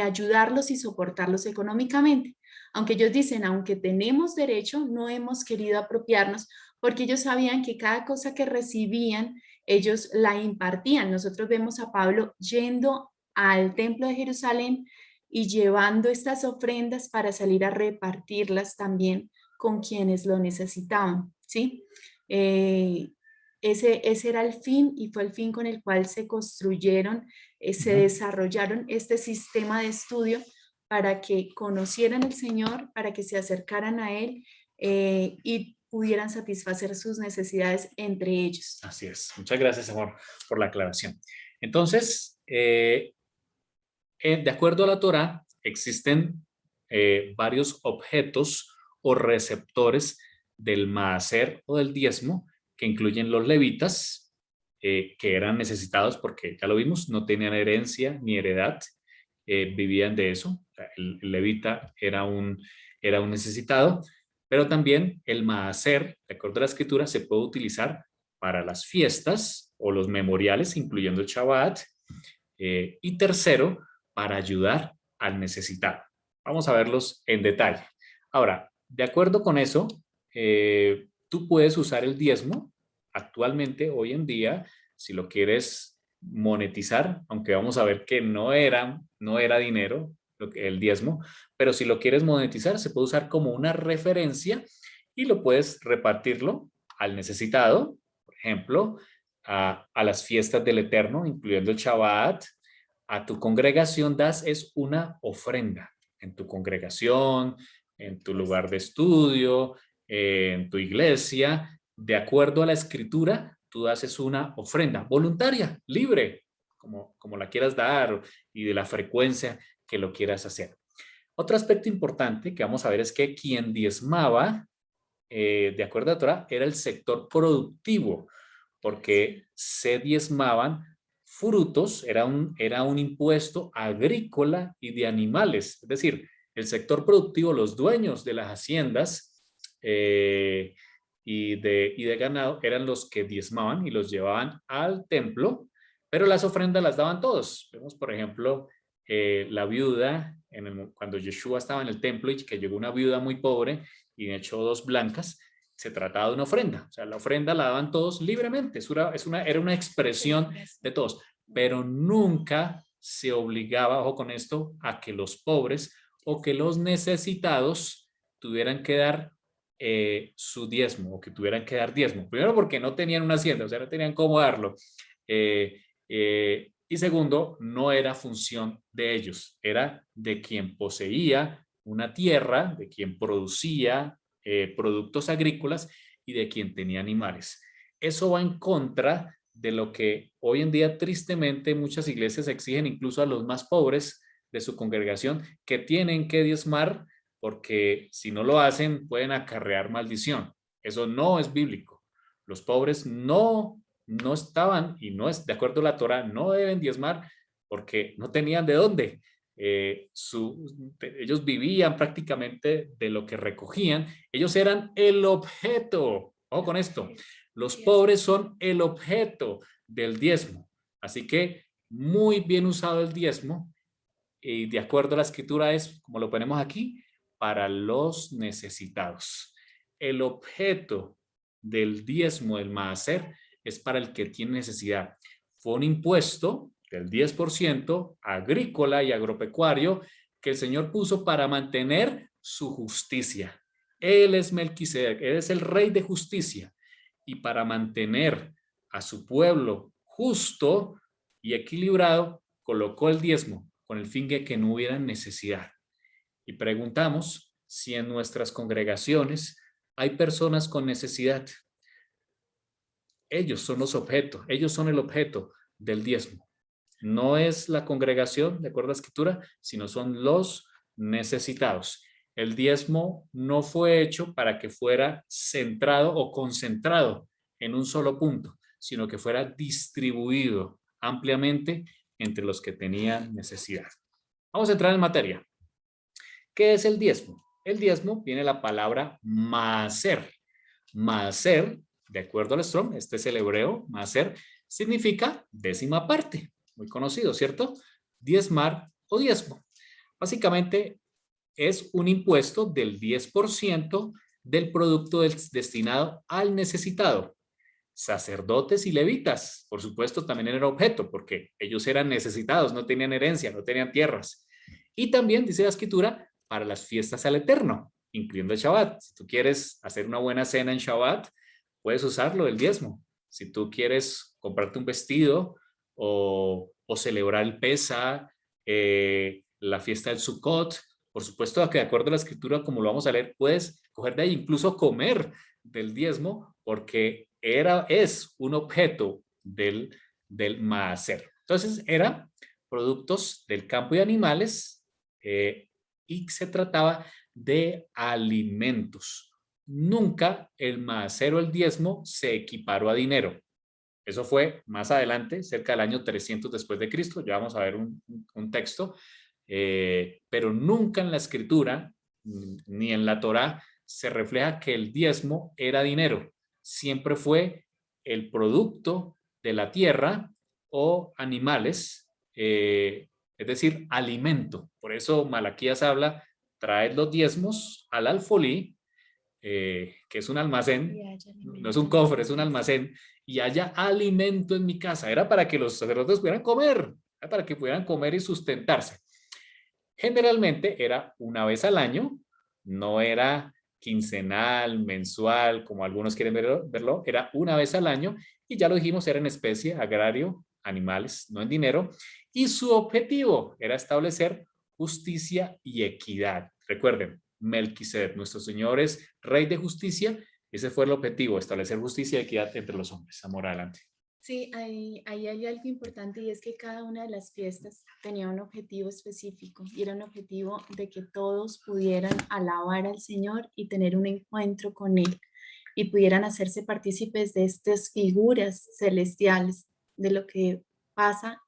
ayudarlos y soportarlos económicamente. Aunque ellos dicen, aunque tenemos derecho, no hemos querido apropiarnos, porque ellos sabían que cada cosa que recibían, ellos la impartían. Nosotros vemos a Pablo yendo al templo de Jerusalén y llevando estas ofrendas para salir a repartirlas también con quienes lo necesitaban, ¿sí? Ese era el fin, y fue el fin con el cual se construyeron, se desarrollaron este sistema de estudio para que conocieran al Señor, para que se acercaran a Él, y pudieran satisfacer sus necesidades entre ellos. Así es. Muchas gracias, amor, por la aclaración. Entonces, de acuerdo a la Torá, existen varios objetos o receptores del maaser o del diezmo, que incluyen los levitas, que eran necesitados porque, ya lo vimos, no tenían herencia ni heredad, vivían de eso. O sea, el levita era un necesitado, pero también el maaser, de acuerdo a la escritura, se puede utilizar para las fiestas o los memoriales, incluyendo el Shabbat. Y tercero, para ayudar al necesitado. Vamos a verlos en detalle. Ahora, de acuerdo con eso, tú puedes usar el diezmo actualmente, hoy en día, si lo quieres monetizar, aunque vamos a ver que no era dinero el diezmo, pero si lo quieres monetizar, se puede usar como una referencia y lo puedes repartirlo al necesitado, por ejemplo, a las fiestas del Eterno, incluyendo el Shabbat. A tu congregación das es una ofrenda. En tu congregación, en tu lugar de estudio, en tu iglesia, de acuerdo a la escritura, tú haces una ofrenda voluntaria, libre, como la quieras dar y de la frecuencia que lo quieras hacer. Otro aspecto importante que vamos a ver es que quien diezmaba, de acuerdo a la Torah, era el sector productivo, porque se diezmaban frutos, era un impuesto agrícola y de animales, es decir, el sector productivo, los dueños de las haciendas y de ganado eran los que diezmaban y los llevaban al templo, pero las ofrendas las daban todos. Vemos, por ejemplo, la viuda, cuando Yeshua estaba en el templo y que llegó una viuda muy pobre y echó 2 blancas, se trataba de una ofrenda. O sea, la ofrenda la daban todos libremente. Era una expresión de todos, pero nunca se obligaba, ojo con esto, a que los pobres o que los necesitados tuvieran que dar su diezmo o que tuvieran que dar diezmo. Primero porque no tenían una hacienda, o sea, no tenían cómo darlo. Y segundo, no era función de ellos, era de quien poseía una tierra, de quien producía productos agrícolas y de quien tenía animales. Eso va en contra de lo que hoy en día tristemente muchas iglesias exigen incluso a los más pobres de su congregación, que tienen que diezmar porque si no lo hacen pueden acarrear maldición. Eso no es bíblico. Los pobres no estaban, y no es de acuerdo a la Torah, no deben diezmar porque no tenían de dónde. Ellos vivían prácticamente de lo que recogían. Ellos eran el objeto. Ojo con esto. Los pobres son el objeto del diezmo. Así que muy bien usado el diezmo y de acuerdo a la escritura es, como lo ponemos aquí, para los necesitados. El objeto del diezmo del maaser es para el que tiene necesidad. Fue un impuesto del 10% agrícola y agropecuario que el Señor puso para mantener su justicia. Él es Melquisedec, él es el rey de justicia. Y para mantener a su pueblo justo y equilibrado, colocó el diezmo con el fin de que no hubiera necesidad. Y preguntamos si en nuestras congregaciones hay personas con necesidad. Ellos son los objetos, ellos son el objeto del diezmo. No es la congregación, de acuerdo a la escritura, sino son los necesitados. El diezmo no fue hecho para que fuera centrado o concentrado en un solo punto, sino que fuera distribuido ampliamente entre los que tenían necesidad. Vamos a entrar en materia. ¿Qué es el diezmo? El diezmo viene de la palabra maaser. Maaser, de acuerdo al Strong, este es el hebreo, maaser, significa décima parte. Muy conocido, ¿cierto? Diezmar o diezmo. Básicamente es un impuesto del 10% del producto destinado al necesitado. Sacerdotes y levitas, por supuesto, también eran objeto, porque ellos eran necesitados, no tenían herencia, no tenían tierras. Y también, dice la escritura, para las fiestas al Eterno, incluyendo el Shabbat. Si tú quieres hacer una buena cena en Shabbat, puedes usarlo el diezmo. Si tú quieres comprarte un vestido o celebrar el Pesach, la fiesta del Sukkot, por supuesto que de acuerdo a la escritura, como lo vamos a leer, puedes coger de ahí, incluso comer del diezmo, porque es un objeto del maaser. Entonces, eran productos del campo y animales y se trataba de alimentos. Nunca el maaser o el diezmo se equiparó a dinero. Eso fue más adelante, cerca del año 300 después de Cristo. Ya vamos a ver un texto. pero nunca en la escritura ni en la Torá se refleja que el diezmo era dinero. Siempre fue el producto de la tierra o animales, es decir, alimento. Por eso Malaquías habla, traed los diezmos al alfolí, que es un almacén, no es un cofre, es un almacén, y haya alimento en mi casa. Era para que los sacerdotes pudieran comer, era para que pudieran comer y sustentarse. Generalmente era una vez al año, no era quincenal, mensual, como algunos quieren verlo, era una vez al año, y ya lo dijimos, era en especie, agrario, animales, no en dinero, y su objetivo era establecer justicia y equidad. Recuerden, Melquisedec, nuestro Señor es Rey de justicia, ese fue el objetivo, establecer justicia y equidad entre los hombres. Amor, adelante. Sí, ahí hay algo importante y es que cada una de las fiestas tenía un objetivo específico y era un objetivo de que todos pudieran alabar al Señor y tener un encuentro con Él y pudieran hacerse partícipes de estas figuras celestiales, de lo que pasa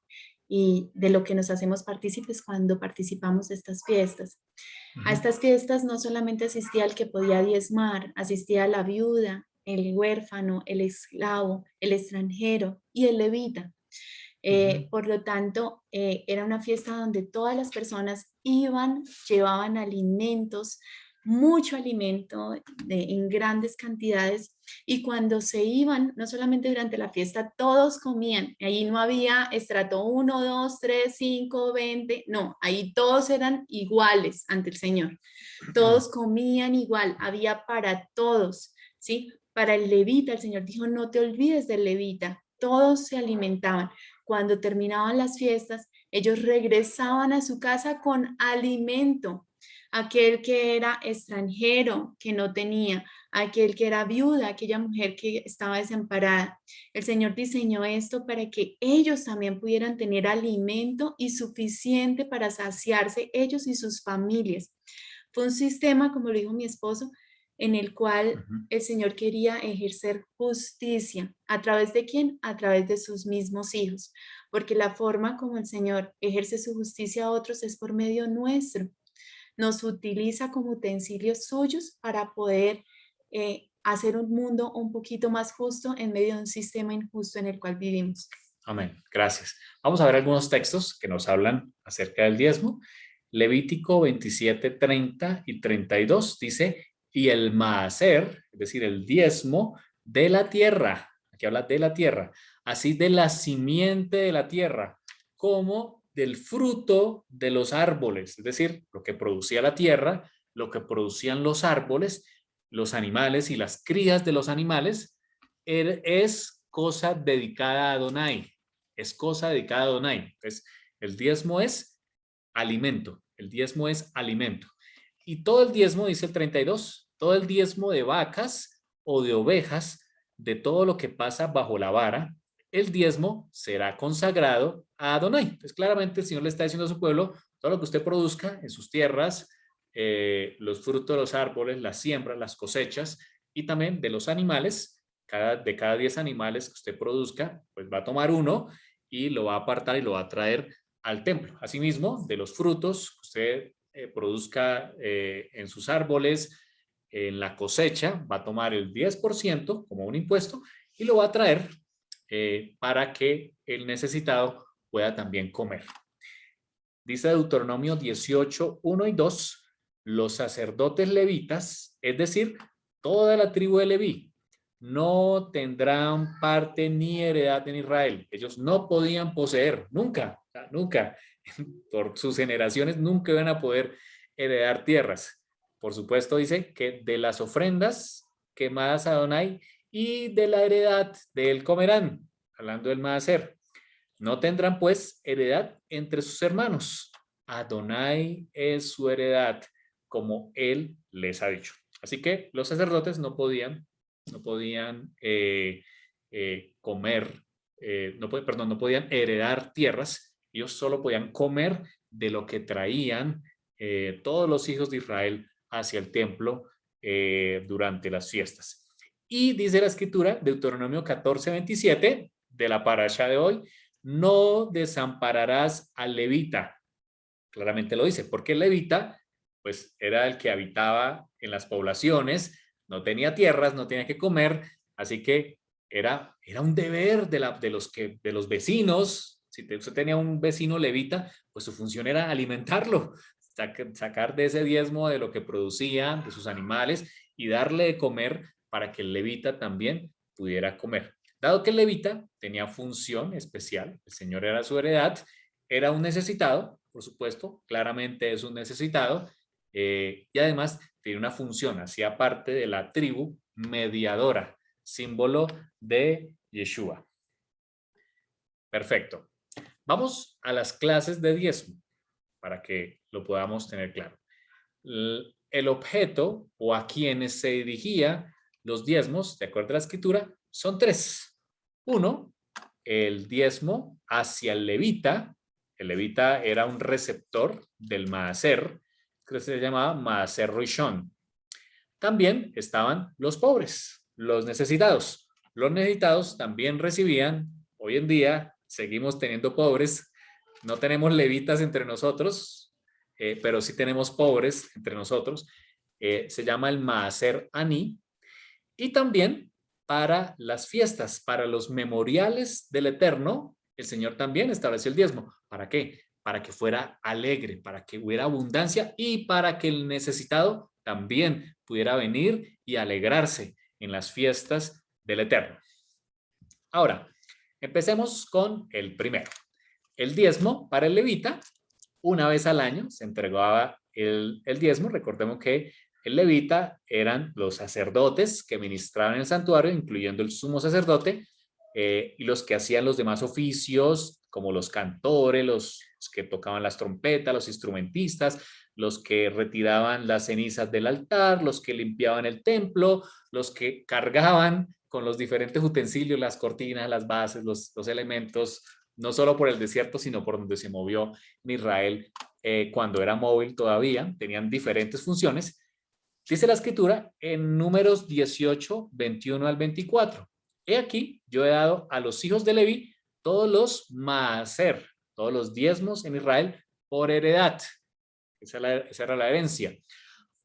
y de lo que nos hacemos partícipes cuando participamos de estas fiestas. A estas fiestas no solamente asistía el que podía diezmar, asistía la viuda, el huérfano, el esclavo, el extranjero y el levita. Por lo tanto, era una fiesta donde todas las personas iban, llevaban alimentos, mucho alimento en grandes cantidades, y cuando se iban, no solamente durante la fiesta, todos comían. Ahí no había estrato 1, 2, 3, 5, 20, no, ahí todos eran iguales ante el Señor. Todos comían igual, había para todos, ¿sí? Para el levita, el Señor dijo, no te olvides del levita. Todos se alimentaban. Cuando terminaban las fiestas, ellos regresaban a su casa con alimento. Aquel que era extranjero, que no tenía, aquel que era viuda, aquella mujer que estaba desamparada. El Señor diseñó esto para que ellos también pudieran tener alimento y suficiente para saciarse ellos y sus familias. Fue un sistema, como lo dijo mi esposo, en el cual el Señor quería ejercer justicia. ¿A través de quién? A través de sus mismos hijos. Porque la forma como el Señor ejerce su justicia a otros es por medio nuestro. Nos utiliza como utensilios suyos para poder hacer un mundo un poquito más justo en medio de un sistema injusto en el cual vivimos. Amén. Gracias. Vamos a ver algunos textos que nos hablan acerca del diezmo. Levítico 27, 30 y 32 dice, y el maaser, es decir, el diezmo de la tierra, aquí habla de la tierra, así de la simiente de la tierra, como del fruto de los árboles, es decir, lo que producía la tierra, lo que producían los árboles, los animales y las crías de los animales, es cosa dedicada a Adonai, es cosa dedicada a Adonai. Entonces, el diezmo es alimento, el diezmo es alimento. Y todo el diezmo, dice el 32, todo el diezmo de vacas o de ovejas, de todo lo que pasa bajo la vara, el diezmo será consagrado a Adonai. Entonces, claramente el Señor le está diciendo a su pueblo, todo lo que usted produzca en sus tierras, los frutos de los árboles, las siembras, las cosechas, y también de los animales, de cada 10 animales que usted produzca, pues va a tomar uno y lo va a apartar y lo va a traer al templo. Asimismo, de los frutos que usted produzca en sus árboles, en la cosecha, va a tomar el 10% como un impuesto y lo va a traer para que el necesitado pueda también comer. Dice Deuteronomio 18, 1 y 2, los sacerdotes levitas, es decir, toda la tribu de Leví, no tendrán parte ni heredad en Israel. Ellos no podían poseer, nunca, nunca, por sus generaciones nunca iban a poder heredar tierras. Por supuesto dice que de las ofrendas quemadas a Adonai y de la heredad de él comerán, hablando del maaser. No tendrán pues heredad entre sus hermanos. Adonai es su heredad, como él les ha dicho. Así que los sacerdotes no podían comer, no podían heredar tierras. Ellos solo podían comer de lo que traían todos los hijos de Israel hacia el templo durante las fiestas. Y dice la escritura, Deuteronomio 14, 27, de la parasha de hoy, no desampararás al levita. Claramente lo dice, porque el levita, pues era el que habitaba en las poblaciones, no tenía tierras, no tenía que comer, así que era un deber de los vecinos. Si usted tenía un vecino levita, pues su función era alimentarlo, sacar de ese diezmo de lo que producía, de sus animales, y darle de comer para que el levita también pudiera comer. Dado que el levita tenía función especial, el Señor era su heredad, era un necesitado, por supuesto, claramente es un necesitado, y además tiene una función, hacía parte de la tribu mediadora, símbolo de Yeshua. Perfecto. Vamos a las clases de diezmo para que lo podamos tener claro. El objeto o a quienes se dirigía los diezmos, de acuerdo a la escritura, son tres. Uno, el diezmo hacia el levita. El levita era un receptor del maaser, que se llamaba maaser rishon. También estaban los pobres, los necesitados. Los necesitados también recibían, hoy en día seguimos teniendo pobres, no tenemos levitas entre nosotros, pero sí tenemos pobres entre nosotros. Se llama el maaser ani. Y también para las fiestas, para los memoriales del Eterno, el Señor también estableció el diezmo. ¿Para qué? Para que fuera alegre, para que hubiera abundancia y para que el necesitado también pudiera venir y alegrarse en las fiestas del Eterno. Ahora, empecemos con el primero. El diezmo para el levita, una vez al año se entregaba el diezmo. Recordemos que el levita eran los sacerdotes que ministraban en el santuario, incluyendo el sumo sacerdote, y los que hacían los demás oficios, como los cantores, los que tocaban las trompetas, los instrumentistas, los que retiraban las cenizas del altar, los que limpiaban el templo, los que cargaban con los diferentes utensilios, las cortinas, las bases, los elementos, no solo por el desierto, sino por donde se movió en Israel cuando era móvil todavía, tenían diferentes funciones. Dice la escritura en Números 18, 21 al 24. He aquí, yo he dado a los hijos de Leví todos los maaser, todos los diezmos en Israel por heredad. Esa era la herencia.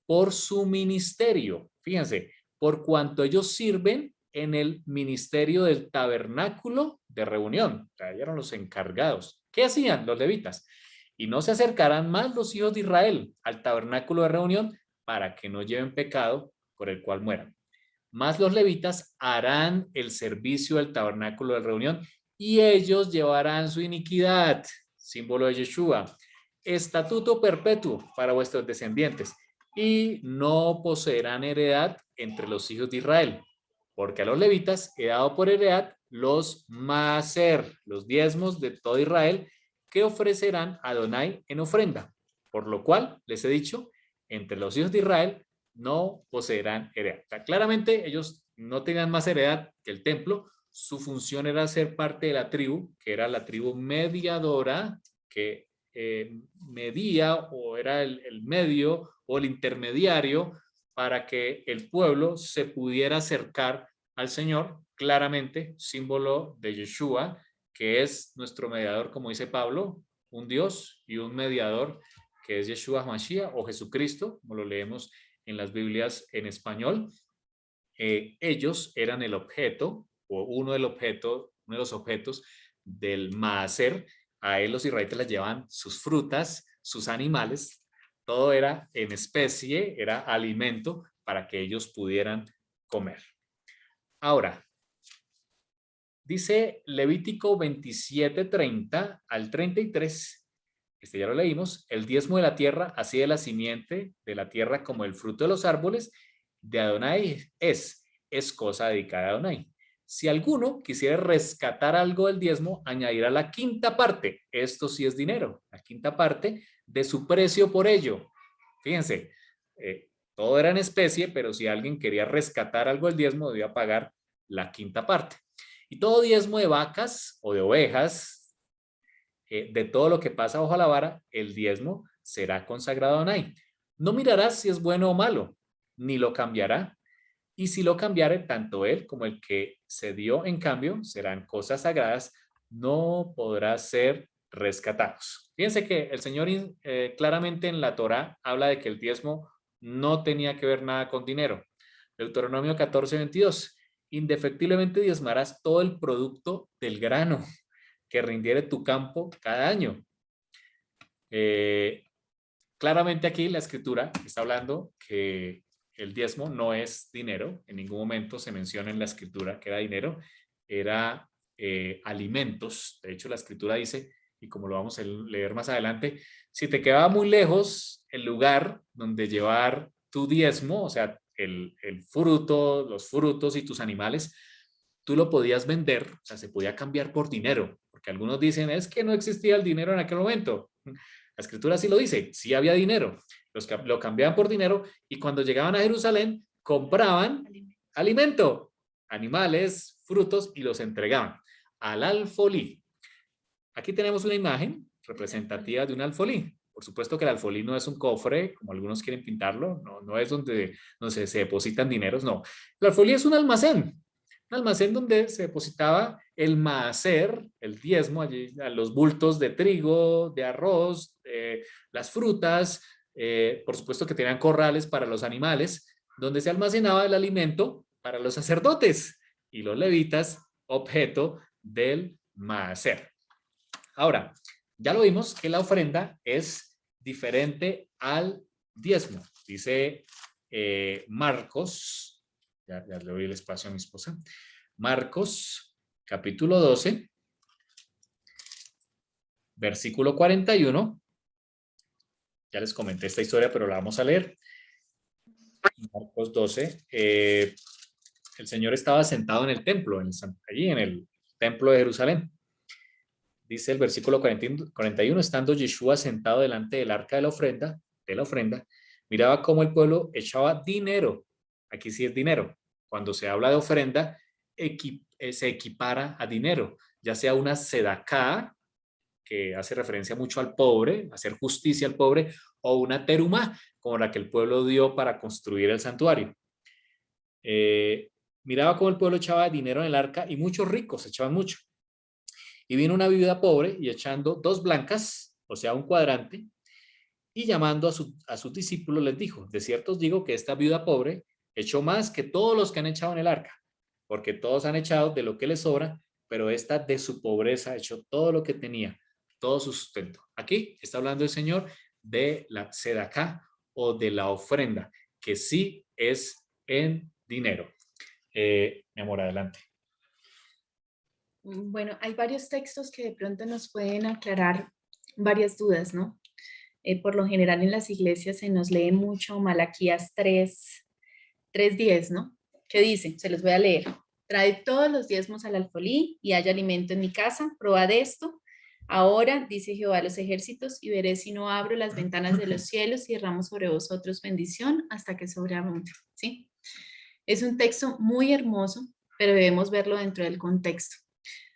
Por su ministerio, fíjense, por cuanto ellos sirven en el ministerio del tabernáculo de reunión. O sea, ellos eran los encargados. ¿Qué hacían los levitas? Y no se acercarán más los hijos de Israel al tabernáculo de reunión para que no lleven pecado por el cual mueran. Más los levitas harán el servicio del tabernáculo de reunión y ellos llevarán su iniquidad, símbolo de Yeshua, estatuto perpetuo para vuestros descendientes, y no poseerán heredad entre los hijos de Israel, porque a los levitas he dado por heredad los maaser, los diezmos de todo Israel, que ofrecerán a Adonai en ofrenda, por lo cual les he dicho, entre los hijos de Israel no poseerán heredad. O sea, claramente ellos no tenían más heredad que el templo, su función era ser parte de la tribu, que era la tribu mediadora, que medía o era el medio o el intermediario para que el pueblo se pudiera acercar al Señor, claramente símbolo de Yeshua, que es nuestro mediador, como dice Pablo, un Dios y un mediador, que es Yeshua Mashiach o Jesucristo, como lo leemos en las Biblias en español. Ellos eran el objeto o uno de los objetos del maaser. A él los israelitas les llevaban sus frutas, sus animales, todo era en especie, era alimento para que ellos pudieran comer. Ahora, dice Levítico 27:30 al 33, este ya lo leímos, el diezmo de la tierra, así de la simiente de la tierra como el fruto de los árboles, de Adonai es cosa dedicada a Adonai. Si alguno quisiera rescatar algo del diezmo, añadirá la quinta parte, esto sí es dinero, la quinta parte de su precio por ello. Fíjense, todo era en especie, pero si alguien quería rescatar algo del diezmo, debía pagar la quinta parte. Y todo diezmo de vacas o de ovejas, de todo lo que pasa bajo la vara, el diezmo será consagrado a Adonai. No mirarás si es bueno o malo, ni lo cambiará. Y si lo cambiare, tanto él como el que se dio en cambio serán cosas sagradas, no podrá ser rescatados. Fíjense que el Señor claramente en la Torá habla de que el diezmo no tenía que ver nada con dinero. Deuteronomio 14:22. Indefectiblemente diezmarás todo el producto del grano que rindiere tu campo cada año. Claramente aquí la escritura está hablando que el diezmo no es dinero. En ningún momento se menciona en la escritura que era dinero. Era alimentos. De hecho, la escritura dice, y como lo vamos a leer más adelante, si te quedaba muy lejos el lugar donde llevar tu diezmo, o sea, el fruto, los frutos y tus animales, tú lo podías vender, o sea, se podía cambiar por dinero, porque algunos dicen, es que no existía el dinero en aquel momento. La escritura sí lo dice, sí había dinero, lo cambiaban por dinero y cuando llegaban a Jerusalén compraban alimento, animales, frutos y los entregaban al alfolí. Aquí tenemos una imagen representativa de un alfolí. Por supuesto que el alfolí no es un cofre, como algunos quieren pintarlo, no es donde se depositan dineros, no. El alfolí es un almacén donde se depositaba el maaser, el diezmo, allí, los bultos de trigo, de arroz, las frutas, por supuesto que tenían corrales para los animales, donde se almacenaba el alimento para los sacerdotes y los levitas, objeto del maaser. Ahora, ya lo vimos que la ofrenda es diferente al diezmo. Dice Marcos, ya le doy el espacio a mi esposa. Marcos, capítulo 12, versículo 41. Ya les comenté esta historia, pero la vamos a leer. Marcos 12. El Señor estaba sentado en el templo, allí en el templo de Jerusalén. Dice el versículo 41, estando Yeshua sentado delante del arca de la ofrenda, miraba cómo el pueblo echaba dinero. Aquí sí es dinero. Cuando se habla de ofrenda, se equipara a dinero, ya sea una sedaká, que hace referencia mucho al pobre, hacer justicia al pobre, o una terumá, como la que el pueblo dio para construir el santuario. Miraba cómo el pueblo echaba dinero en el arca y muchos ricos echaban mucho. Y vino una viuda pobre y echando 2 blancas, o sea, un cuadrante, y llamando a sus discípulos les dijo, de cierto os digo que esta viuda pobre echó más que todos los que han echado en el arca, porque todos han echado de lo que les sobra, pero esta de su pobreza echó todo lo que tenía, todo su sustento. Aquí está hablando el Señor de la tzedakah o de la ofrenda, que sí es en dinero. Mi amor, adelante. Bueno, hay varios textos que de pronto nos pueden aclarar varias dudas, ¿no? Por lo general en las iglesias se nos lee mucho Malaquías 3:10, ¿no? ¿Qué dice? Se los voy a leer. Trae todos los diezmos al alfolí y haya alimento en mi casa. Probad esto. Ahora, dice Jehová a los ejércitos, y veré si no abro las ventanas de los cielos y derramo sobre vosotros bendición hasta que sobreabunde, ¿sí? Es un texto muy hermoso, pero debemos verlo dentro del contexto.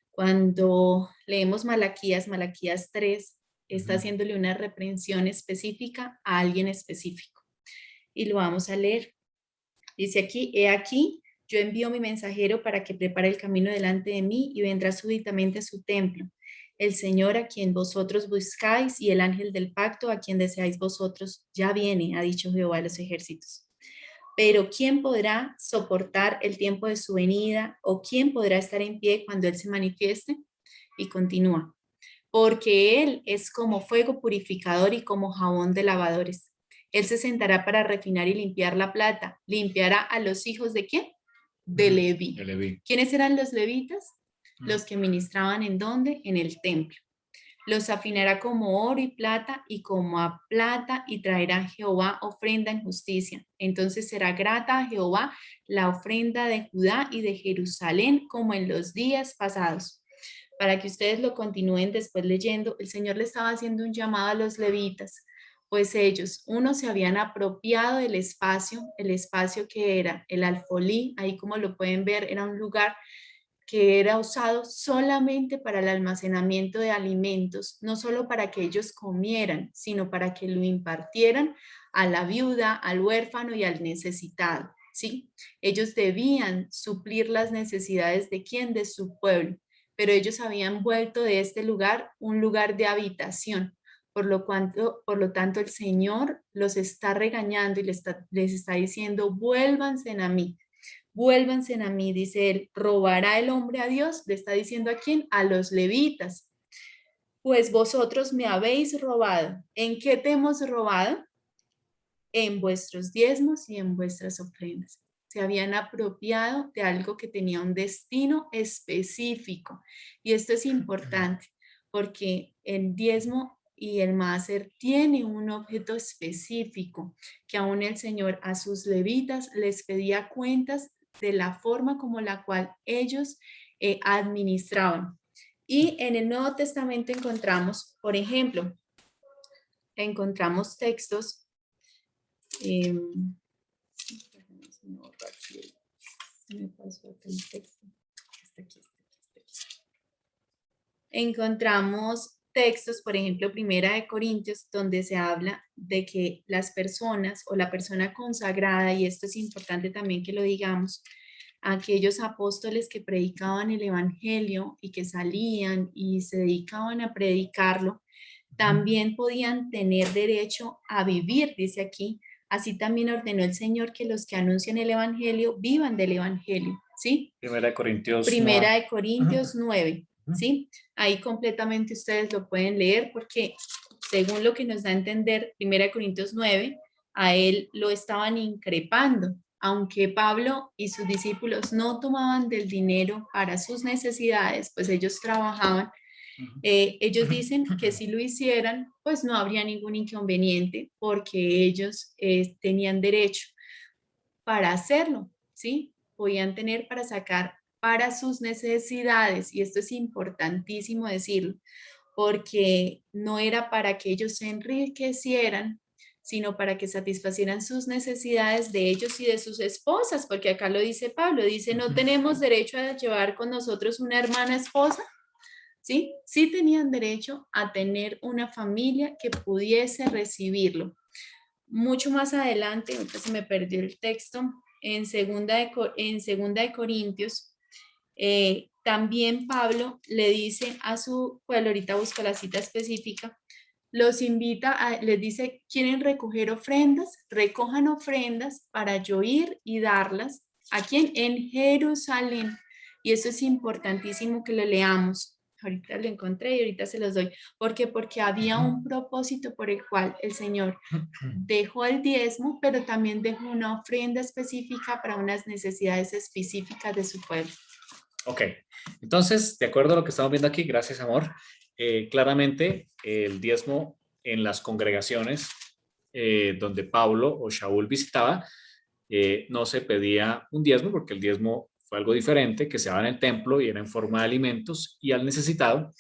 Cuando leemos Malaquías 3, está haciéndole una reprensión específica a alguien específico. Y lo vamos a leer. Dice aquí, he aquí, yo envío mi mensajero para que prepare el camino delante de mí y vendrá súbitamente a su templo. El Señor a quien vosotros buscáis y el ángel del pacto a quien deseáis vosotros ya viene, ha dicho Jehová de los ejércitos. Pero ¿quién podrá soportar el tiempo de su venida o quién podrá estar en pie cuando Él se manifieste? Y continúa. Porque Él es como fuego purificador y como jabón de lavadores. Él se sentará para refinar y limpiar la plata. ¿Limpiará a los hijos de quién? De Leví. De Leví. ¿Quiénes eran los levitas? Los que ministraban ¿en dónde? En el templo. Los afinará como oro y plata y como a plata y traerá a Jehová ofrenda en justicia. Entonces será grata a Jehová la ofrenda de Judá y de Jerusalén como en los días pasados. Para que ustedes lo continúen después leyendo, el Señor le estaba haciendo un llamado a los levitas, pues ellos, unos se habían apropiado del espacio, el espacio que era el alfolí, ahí como lo pueden ver, era un lugar que era usado solamente para el almacenamiento de alimentos, no solo para que ellos comieran, sino para que lo impartieran a la viuda, al huérfano y al necesitado, ¿sí? Ellos debían suplir las necesidades de quién, de su pueblo, pero ellos habían vuelto de este lugar un lugar de habitación. Por lo tanto, el Señor los está regañando y les está diciendo, vuélvanse a mí. Vuélvanse a mí, dice él. ¿Robará el hombre a Dios? Le está diciendo a quién, a los levitas. Pues vosotros me habéis robado. ¿En qué te hemos robado? En vuestros diezmos y en vuestras ofrendas. Se habían apropiado de algo que tenía un destino específico. Y esto es importante porque el diezmo y el máser tiene un objeto específico que aún el Señor a sus levitas les pedía cuentas de la forma como la cual ellos administraban. Y en el Nuevo Testamento encontramos, por ejemplo, encontramos textos encontramos textos, por ejemplo, Primera de Corintios, donde se habla de que las personas o la persona consagrada, y esto es importante también que lo digamos, aquellos apóstoles que predicaban el evangelio y que salían y se dedicaban a predicarlo, también podían tener derecho a vivir, dice aquí. Así también ordenó el Señor que los que anuncian el evangelio vivan del evangelio, ¿sí? Primera de Corintios Primera 9. de Corintios 9, ¿sí? Ahí completamente ustedes lo pueden leer porque según lo que nos da a entender Primera de Corintios 9, a él lo estaban increpando. Aunque Pablo y sus discípulos no tomaban del dinero para sus necesidades, pues ellos trabajaban. Ellos dicen que si lo hicieran, pues no habría ningún inconveniente porque ellos tenían derecho para hacerlo, ¿sí? Podían tener para sacar para sus necesidades, y esto es importantísimo decirlo, porque no era para que ellos se enriquecieran, sino para que satisfacieran sus necesidades de ellos y de sus esposas, porque acá lo dice Pablo, dice, no tenemos derecho a llevar con nosotros una hermana esposa, ¿sí? Sí tenían derecho a tener una familia que pudiese recibirlo. Mucho más adelante, ahorita se me perdió el texto, en segunda de Corintios, también Pablo le dice a su pueblo, ahorita busco la cita específica, los invita, les dice, ¿quieren recoger ofrendas? Recojan ofrendas para yo ir y darlas. ¿A quién? En Jerusalén. Y eso es importantísimo que lo leamos. Ahorita lo encontré y ahorita se los doy. ¿Por qué? Porque había un propósito por el cual el Señor dejó el diezmo, pero también dejó una ofrenda específica para unas necesidades específicas de su pueblo. Ok, entonces, de acuerdo a lo que estamos viendo aquí, gracias amor, claramente el diezmo en las congregaciones donde Pablo o Shaul visitaba, no se pedía un diezmo porque el diezmo fue algo diferente, que se daba en el templo y era en forma de alimentos y al necesitado,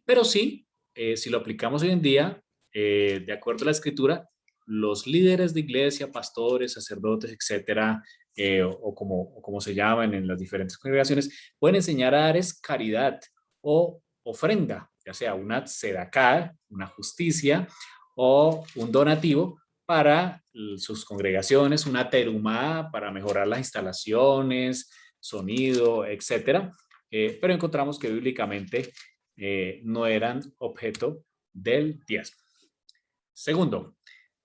pero sí, si lo aplicamos hoy en día, de acuerdo a la escritura, los líderes de iglesia, pastores, sacerdotes, etcétera, o como se llaman en las diferentes congregaciones, pueden enseñar a dar es caridad o ofrenda, ya sea una tzedakah, una justicia o un donativo para sus congregaciones, una terumá para mejorar las instalaciones, sonido, etcétera. Pero encontramos que bíblicamente no eran objeto del diezmo. Segundo,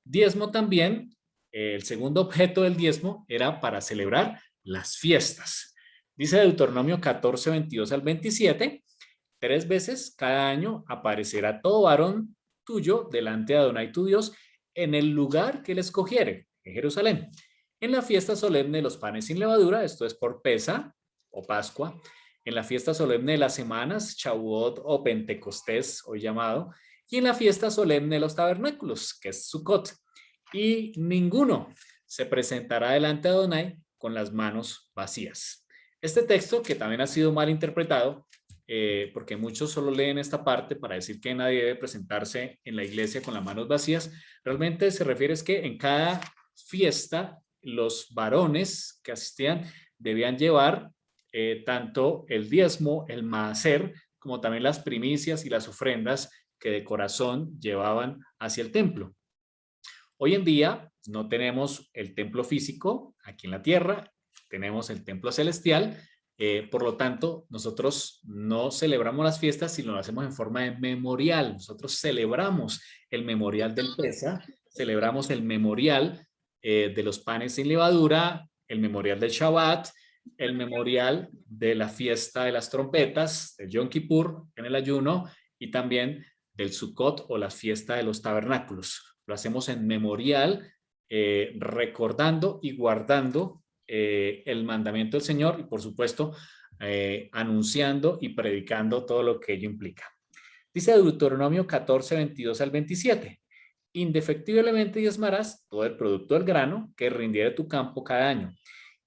diezmo también, el segundo objeto del diezmo era para celebrar las fiestas. Dice Deuteronomio 14, 22 al 27, 3 veces cada año aparecerá todo varón tuyo delante de Adonai tu Dios en el lugar que él escogiere, en Jerusalén. En la fiesta solemne de los panes sin levadura, esto es por Pesa o Pascua, en la fiesta solemne de las semanas, Shavuot o Pentecostés, hoy llamado, y en la fiesta solemne de los tabernáculos, que es Sukkot. Y ninguno se presentará delante de Adonai con las manos vacías. Este texto, que también ha sido mal interpretado, porque muchos solo leen esta parte para decir que nadie debe presentarse en la iglesia con las manos vacías, realmente se refiere es que en cada fiesta los varones que asistían debían llevar tanto el diezmo, el maaser, como también las primicias y las ofrendas que de corazón llevaban hacia el templo. Hoy en día no tenemos el templo físico aquí en la tierra, tenemos el templo celestial, Por lo tanto, nosotros no celebramos las fiestas, sino lo hacemos en forma de memorial. Nosotros celebramos el memorial del Pesa, celebramos el memorial de los panes sin levadura, el memorial del Shabbat, el memorial de la fiesta de las trompetas, del Yom Kippur en el ayuno y también del Sukkot o la fiesta de los tabernáculos. Lo hacemos en memorial, recordando y guardando el mandamiento del Señor y por supuesto anunciando y predicando todo lo que ello implica. Dice Deuteronomio 14, 22 al 27. Indefectiblemente diezmarás todo el producto del grano que rindiere tu campo cada año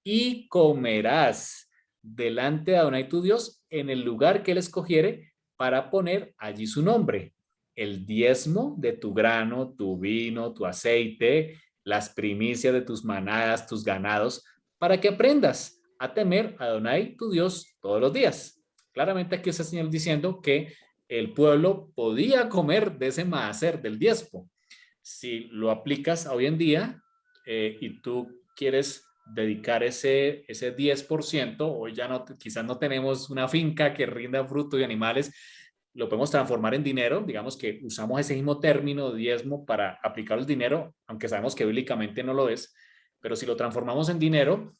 y comerás delante de Adonai tu Dios en el lugar que él escogiere para poner allí su nombre. El diezmo de tu grano, tu vino, tu aceite, las primicias de tus manadas, tus ganados, para que aprendas a temer a Adonai tu Dios todos los días. Claramente aquí está el Señor diciendo que el pueblo podía comer de ese maaser del diezmo. Si lo aplicas hoy en día y tú quieres dedicar ese 10%, hoy ya no, quizás no tenemos una finca que rinda fruto y animales, lo podemos transformar en dinero, digamos que usamos ese mismo término diezmo para aplicar el dinero, aunque sabemos que bíblicamente no lo es, pero si lo transformamos en dinero,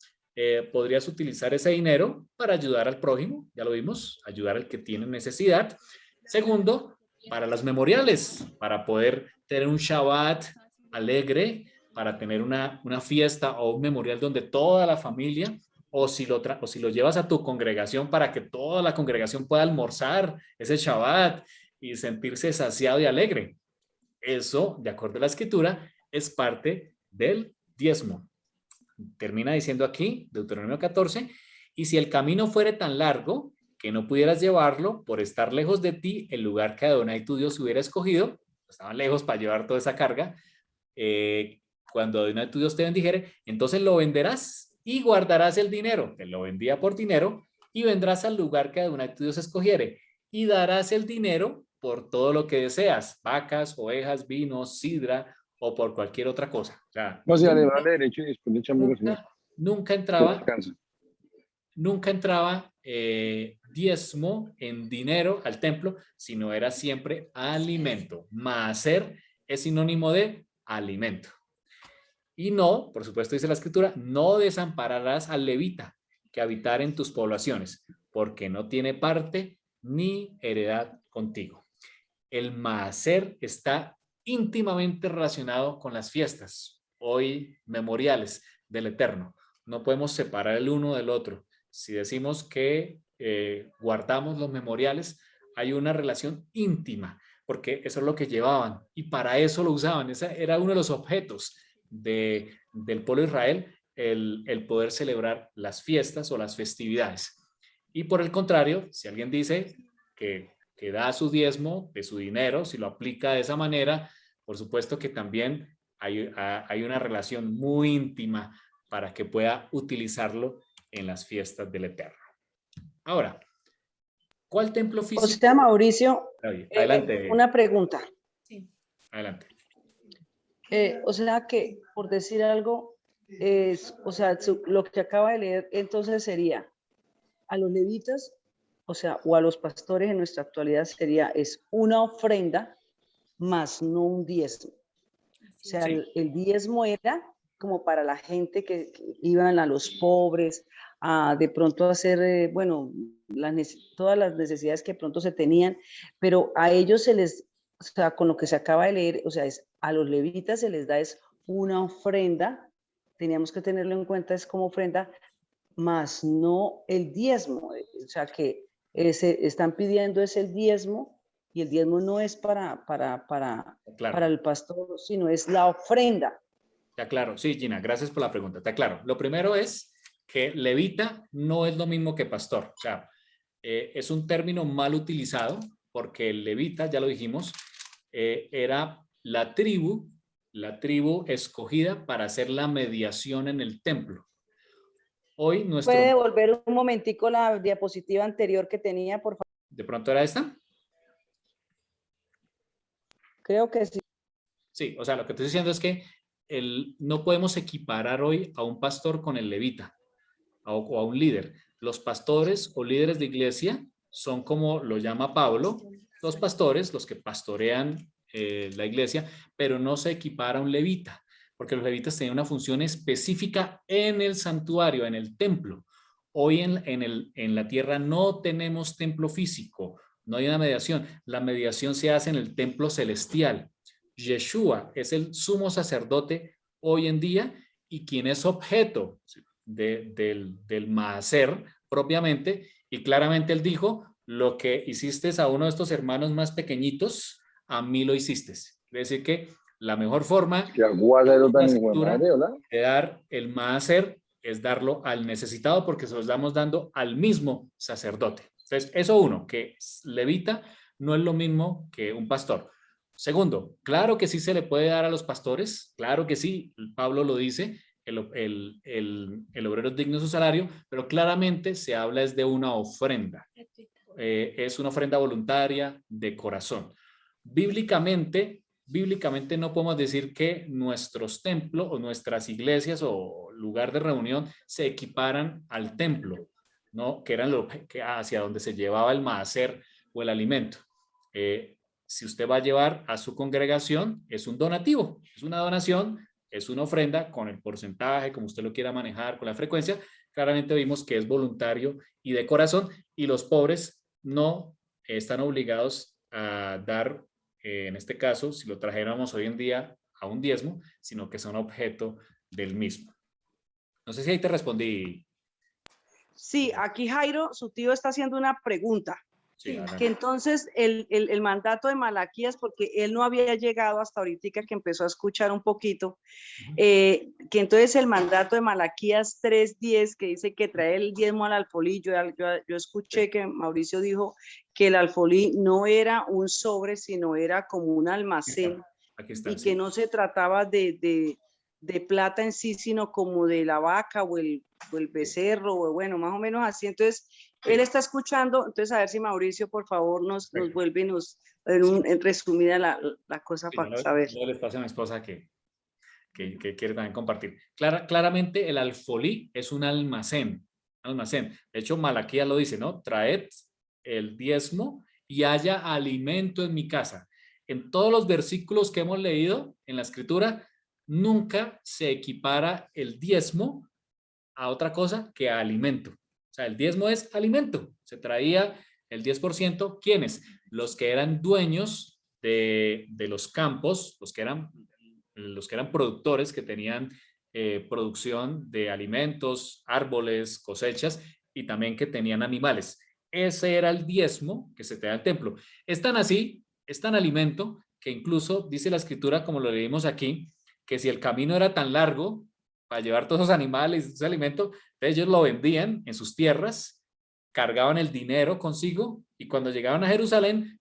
podrías utilizar ese dinero para ayudar al prójimo, ya lo vimos, ayudar al que tiene necesidad. Segundo, para los memoriales, para poder tener un Shabbat alegre, para tener una fiesta o un memorial donde toda la familia, o si lo llevas a tu congregación para que toda la congregación pueda almorzar ese Shabbat y sentirse saciado y alegre. Eso, de acuerdo a la escritura, es parte del diezmo. Termina diciendo aquí, Deuteronomio 14, y si el camino fuere tan largo que no pudieras llevarlo por estar lejos de ti, el lugar que Adonai tu Dios hubiera escogido, estaban lejos para llevar toda esa carga, cuando Adonai tu Dios te bendijere, entonces lo venderás y guardarás el dinero, te lo vendía por dinero, y vendrás al lugar que Adonai tu Dios escogiere, y darás el dinero por todo lo que deseas, vacas, ovejas, vinos, sidra, o por cualquier otra cosa. O sea, le vale derecho y después le echamos los señor. Nunca entraba diezmo en dinero al templo, sino era siempre alimento. Maaser es sinónimo de alimento. Y no, por supuesto dice la escritura, no desampararás al levita que habitar en tus poblaciones, porque no tiene parte ni heredad contigo. El maaser está íntimamente relacionado con las fiestas, hoy memoriales del Eterno. No podemos separar el uno del otro. Si decimos que guardamos los memoriales, hay una relación íntima, porque eso es lo que llevaban y para eso lo usaban. Ese era uno de los objetos del pueblo de Israel, el poder celebrar las fiestas o las festividades. Y por el contrario, si alguien dice que da su diezmo de su dinero, si lo aplica de esa manera, por supuesto que también hay una relación muy íntima para que pueda utilizarlo en las fiestas del Eterno. Ahora, ¿cuál templo físico? O sea, Mauricio, adelante. una pregunta. Sí. Adelante. O sea que, por decir algo, o sea, lo que acaba de leer, entonces sería, a los levitas, o sea, o a los pastores en nuestra actualidad es una ofrenda, más no un diezmo. O sea, Sí. el diezmo era como para la gente que iban a los pobres, a de pronto hacer, bueno, todas las necesidades que pronto se tenían, pero a ellos se les, o sea, con lo que se acaba de leer, o sea, a los levitas se les da es una ofrenda, teníamos que tenerlo en cuenta, es como ofrenda, más no el diezmo, o sea, que están pidiendo es el diezmo, y el diezmo no es Claro. para el pastor, sino es la ofrenda. Está claro. Sí, Gina, gracias por la pregunta. Está claro. Lo primero es que levita no es lo mismo que pastor. O sea, es un término mal utilizado porque el levita, ya lo dijimos, era la tribu escogida para hacer la mediación en el templo. Hoy nuestro... ¿Puede devolver un momentico la diapositiva anterior que tenía, por favor? ¿De pronto era esta? Creo que sí. Sí, o sea, lo que estoy diciendo es que no podemos equiparar hoy a un pastor con el levita, o a un líder. Los pastores o líderes de iglesia son, como lo llama Pablo, los pastores, los que pastorean la iglesia, pero no se equipara a un levita, porque los levitas tenían una función específica en el santuario, en el templo. Hoy en la tierra no tenemos templo físico, no hay una mediación. La mediación se hace en el templo celestial. Yeshua es el sumo sacerdote hoy en día y quien es objeto del maaser propiamente, y claramente él dijo, lo que hiciste a uno de estos hermanos más pequeñitos, a mí lo hiciste. Es decir que la mejor forma Que aguada tan madre, ¿verdad? de dar el maaser es darlo al necesitado, porque se lo estamos dando al mismo sacerdote. Entonces, eso uno, que levita no es lo mismo que un pastor. Segundo, claro que sí se le puede dar a los pastores, claro que sí, Pablo lo dice, el obrero es digno de su salario, pero claramente se habla es de una ofrenda. Es una ofrenda voluntaria de corazón. Bíblicamente no podemos decir que nuestros templos o nuestras iglesias o lugar de reunión se equiparan al templo, ¿no? Que eran hacia donde se llevaba el maaser o el alimento. Si usted va a llevar a su congregación, es un donativo, es una donación, es una ofrenda con el porcentaje, como usted lo quiera manejar, con la frecuencia. Claramente vimos que es voluntario y de corazón, y los pobres no están obligados a dar, en este caso, si lo trajéramos hoy en día a un diezmo, sino que son objeto del mismo. No sé si ahí te respondí. Sí, aquí Jairo, su tío está haciendo una pregunta. Sí, que entonces el mandato de Malaquías, porque él no había llegado hasta ahorita que empezó a escuchar un poquito, que entonces el mandato de Malaquías 3:10, que dice que trae el diezmo al alfolí, yo escuché que Mauricio dijo que el alfolí no era un sobre, sino era como un almacén, aquí está, y sí. que no se trataba de plata en sí, sino como de la vaca o el becerro, o bueno, más o menos así. Entonces, él está escuchando, entonces a ver si Mauricio, por favor, nos vuelve en resumida la cosa para saber. Yo le espacio a mi esposa que quiere también compartir. Claramente el alfolí es un almacén. De hecho, Malaquías lo dice, ¿no? Traed el diezmo y haya alimento en mi casa. En todos los versículos que hemos leído en la escritura, nunca se equipara el diezmo a otra cosa que a alimento. O sea, el diezmo es alimento. Se traía el 10%. ¿Quiénes? Los que eran dueños de los campos, los que eran productores, que tenían producción de alimentos, árboles, cosechas, y también que tenían animales. Ese era el diezmo que se te da al templo. Es tan así, es tan alimento, que incluso dice la escritura, como lo leímos aquí, que si el camino era tan largo para llevar todos esos animales, ese alimento, ellos lo vendían en sus tierras, cargaban el dinero consigo, y cuando llegaban a Jerusalén,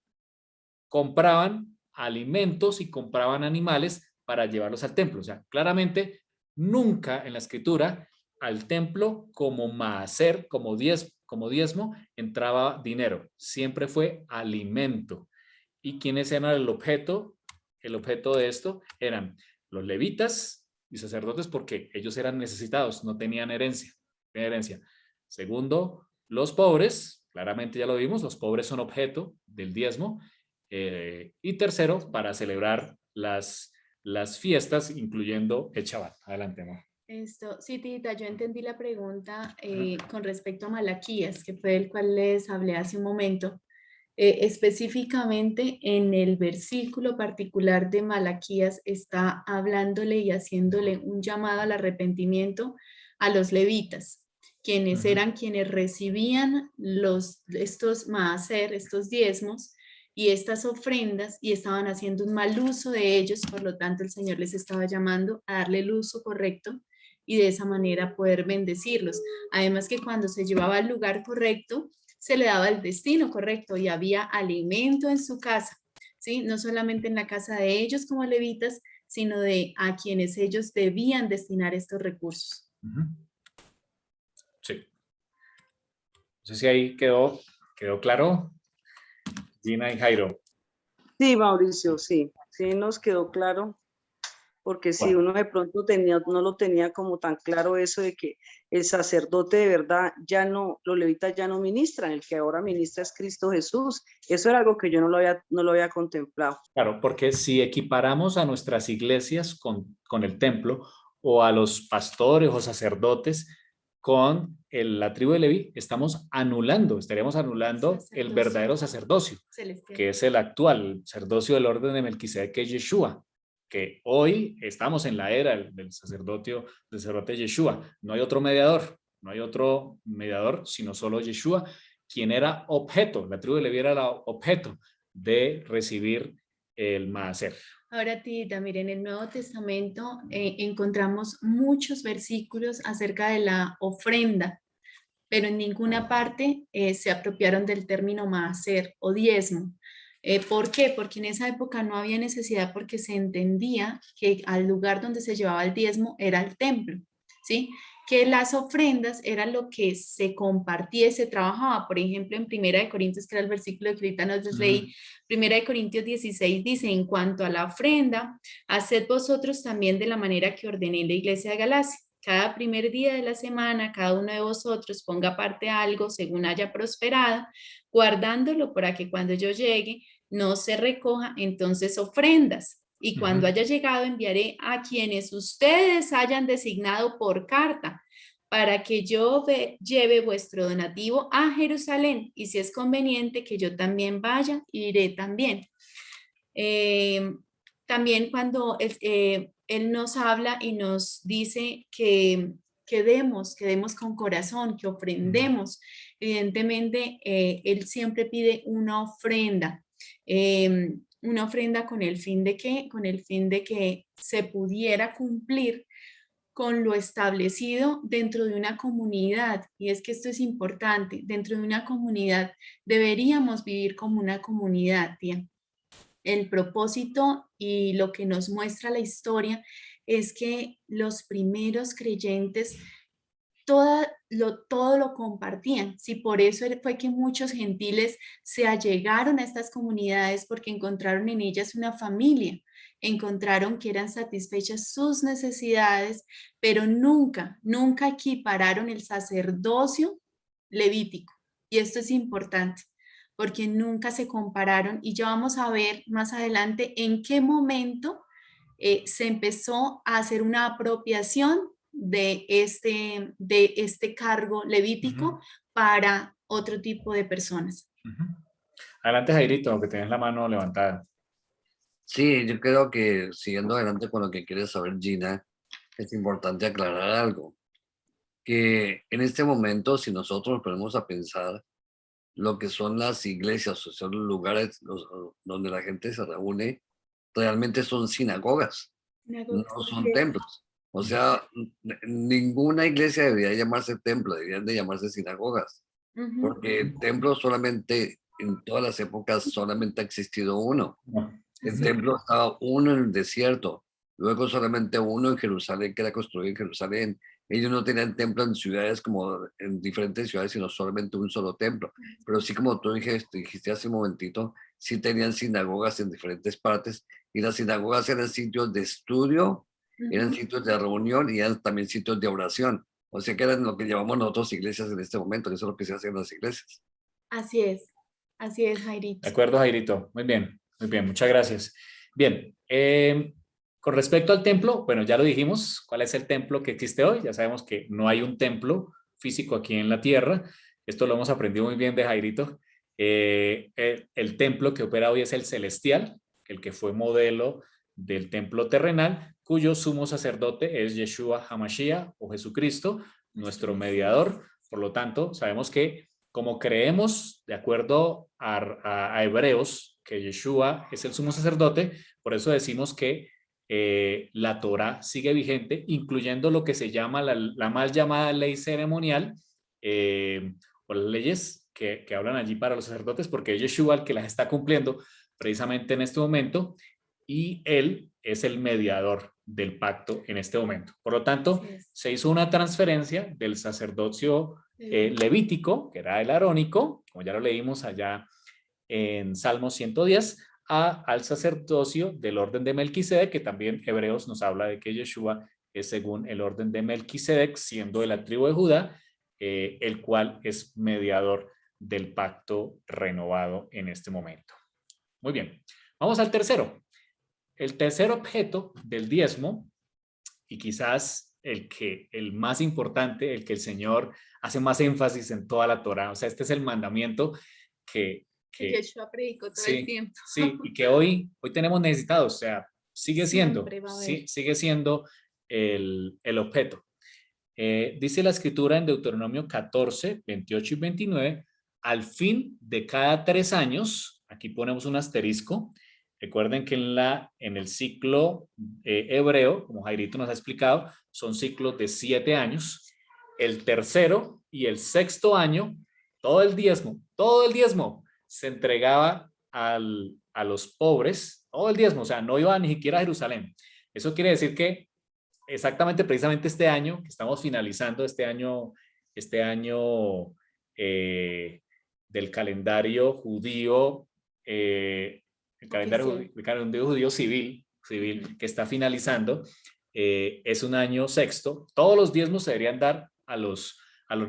compraban alimentos y compraban animales para llevarlos al templo. O sea, claramente nunca en la escritura al templo como maaser, como diezmo, entraba dinero. Siempre fue alimento. ¿Y quiénes eran el objeto? El objeto de esto eran los levitas y sacerdotes, porque ellos eran necesitados, no tenían herencia. Segundo, los pobres, claramente ya lo vimos, los pobres son objeto del diezmo. Y tercero, para celebrar las fiestas, incluyendo el Shabbat. Adelante, amor. Sí, Tita, yo entendí la pregunta con respecto a Malaquías, que fue el cual les hablé hace un momento. Específicamente en el versículo particular de Malaquías está hablándole y haciéndole un llamado al arrepentimiento a los levitas, quienes eran quienes recibían estos maaser, estos diezmos y estas ofrendas, y estaban haciendo un mal uso de ellos. Por lo tanto, el Señor les estaba llamando a darle el uso correcto y de esa manera poder bendecirlos. Además que cuando se llevaba al lugar correcto, se le daba el destino correcto y había alimento en su casa, ¿sí? No solamente en la casa de ellos como levitas, sino de a quienes ellos debían destinar estos recursos. Sí. No sé si ahí quedó claro, Gina y Jairo. Sí, Mauricio, sí nos quedó claro. porque si Bueno. uno de pronto no lo tenía como tan claro eso de que el sacerdote de verdad ya no, los levitas ya no ministran, el que ahora ministra es Cristo Jesús. Eso era algo que yo no lo había contemplado. Claro, porque si equiparamos a nuestras iglesias con el templo o a los pastores o sacerdotes con la tribu de Leví, estaríamos anulando el verdadero sacerdocio, Celestial. que es el actual sacerdocio del orden de Melquisedec, que es Yeshua, que hoy estamos en la era del sacerdote Yeshua. No hay otro mediador, sino solo Yeshua, quien era objeto, la tribu de Leví era el objeto de recibir el maaser. Ahora, Tita, miren, en el Nuevo Testamento encontramos muchos versículos acerca de la ofrenda, pero en ninguna parte se apropiaron del término maaser o diezmo. ¿Por qué? Porque en esa época no había necesidad, porque se entendía que al lugar donde se llevaba el diezmo era el templo, ¿sí? Que las ofrendas eran lo que se compartía y se trabajaba. Por ejemplo, en Primera de Corintios, que era el versículo que ahorita nos leí, Primera de Corintios 16 dice: en cuanto a la ofrenda, haced vosotros también de la manera que ordené en la iglesia de Galacia. Cada primer día de la semana, cada uno de vosotros ponga aparte algo según haya prosperado, guardándolo para que cuando yo llegue no se recoja entonces ofrendas. Y cuando haya llegado, enviaré a quienes ustedes hayan designado por carta, para que yo lleve vuestro donativo a Jerusalén. Y si es conveniente que yo también vaya, iré también. También cuando él nos habla y nos dice que demos con corazón, que ofrendemos. Evidentemente, él siempre pide una ofrenda. Una ofrenda con el fin de ¿qué? Con el fin de que se pudiera cumplir con lo establecido dentro de una comunidad. Y es que esto es importante. Dentro de una comunidad deberíamos vivir como una comunidad, tía. El propósito y lo que nos muestra la historia es que los primeros creyentes todo lo compartían. Sí, por eso fue que muchos gentiles se allegaron a estas comunidades, porque encontraron en ellas una familia, encontraron que eran satisfechas sus necesidades, pero nunca equipararon el sacerdocio levítico. Y esto es importante, porque nunca se compararon, y ya vamos a ver más adelante en qué momento se empezó a hacer una apropiación de este cargo levítico para otro tipo de personas. Adelante, Jairito, que tienes la mano levantada. Sí, yo creo que siguiendo adelante con lo que quiere saber Gina, es importante aclarar algo, que en este momento, si nosotros nos ponemos a pensar lo que son las iglesias, o sea, los lugares donde la gente se reúne, realmente son sinagogas, no son templos. O sea, ninguna iglesia debería llamarse templo, deberían de llamarse sinagogas, porque templo solamente, en todas las épocas, solamente ha existido uno. El templo estaba uno en el desierto, luego solamente uno en Jerusalén, que era construido en Jerusalén. Ellos no tenían templo en ciudades como en diferentes ciudades, sino solamente un solo templo. Pero sí, como tú dijiste hace un momentito, sí tenían sinagogas en diferentes partes, y las sinagogas eran sitios de estudio, eran sitios de reunión y eran también sitios de oración. O sea que eran lo que llamamos nosotros iglesias en este momento, que eso es lo que se hace en las iglesias. Así es, Jairito. De acuerdo, Jairito. Muy bien, muchas gracias. Bien, con respecto al templo, bueno, ya lo dijimos, ¿cuál es el templo que existe hoy? Ya sabemos que no hay un templo físico aquí en la tierra. Esto lo hemos aprendido muy bien de Jairito. El templo que opera hoy es el celestial, el que fue modelo del templo terrenal, cuyo sumo sacerdote es Yeshua HaMashiach o Jesucristo, nuestro mediador. Por lo tanto, sabemos que como creemos, de acuerdo a Hebreos, que Yeshua es el sumo sacerdote, por eso decimos que la Torá sigue vigente, incluyendo lo que se llama la mal llamada ley ceremonial, o las leyes que hablan allí para los sacerdotes, porque es Yeshua el que las está cumpliendo precisamente en este momento, y él es el mediador del pacto en este momento. Por lo tanto, se hizo una transferencia del sacerdocio levítico, que era el arónico, como ya lo leímos allá en Salmo 110, al sacerdocio del orden de Melquisedec, que también Hebreos nos habla de que Yeshua es según el orden de Melquisedec, siendo de la tribu de Judá, el cual es mediador del pacto renovado en este momento. Muy bien, vamos al tercero. El tercer objeto del diezmo, y quizás el más importante, el que el Señor hace más énfasis en toda la Torá, o sea, este es el mandamiento que Yeshua predicó todo el tiempo. sí, y que hoy tenemos necesitados, o sea, sigue siendo, Siempre va a haber. sigue siendo el objeto. Dice la escritura en Deuteronomio 14, 28 y 29, al fin de cada 3 años, aquí ponemos un asterisco. Recuerden que en el ciclo hebreo, como Jairito nos ha explicado, son ciclos de 7 años. El tercero y el sexto año, todo el diezmo se entregaba a los pobres, todo el diezmo, o sea, no iba ni siquiera a Jerusalén. Eso quiere decir que exactamente, precisamente este año, que estamos finalizando este año del calendario judío, el calendario judío civil que está finalizando, es un año sexto. Todos los diezmos se deberían dar a los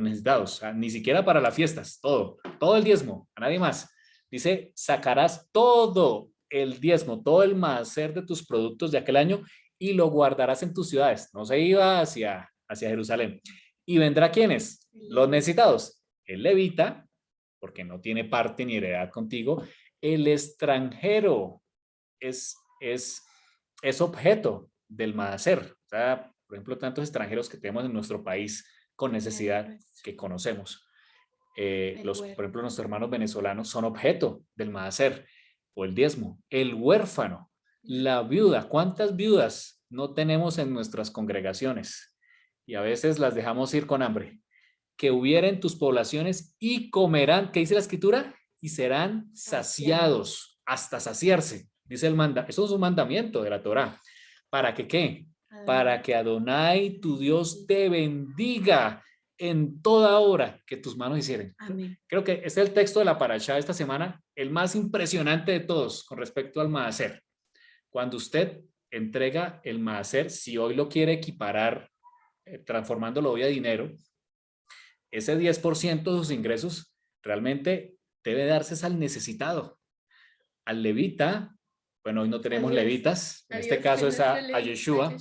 necesitados, o sea, ni siquiera para las fiestas, todo el diezmo, a nadie más. Dice, sacarás todo el diezmo, todo el maaser de tus productos de aquel año y lo guardarás en tus ciudades. No se iba hacia Jerusalén. ¿Y vendrá quiénes? Los necesitados. El levita, porque no tiene parte ni heredad contigo. El extranjero es objeto del maaser. O sea, por ejemplo, tantos extranjeros que tenemos en nuestro país con necesidad que conocemos. Por ejemplo, nuestros hermanos venezolanos son objeto del maaser o el diezmo. El huérfano, la viuda. ¿Cuántas viudas no tenemos en nuestras congregaciones? Y a veces las dejamos ir con hambre. Que hubiera en tus poblaciones y comerán, ¿qué dice la escritura? Y serán saciados hasta saciarse. Dice eso es un mandamiento de la Torá. ¿Para que qué? Para que Adonai, tu Dios, te bendiga en toda hora que tus manos hicieren. Amén. Creo que este es el texto de la parashá de esta semana, el más impresionante de todos con respecto al maaser. Cuando usted entrega el maaser, si hoy lo quiere equiparar, transformándolo hoy a dinero, ese 10% de sus ingresos realmente debe darse al necesitado. Al levita, bueno, hoy no tenemos levitas, en este caso es a Yeshua,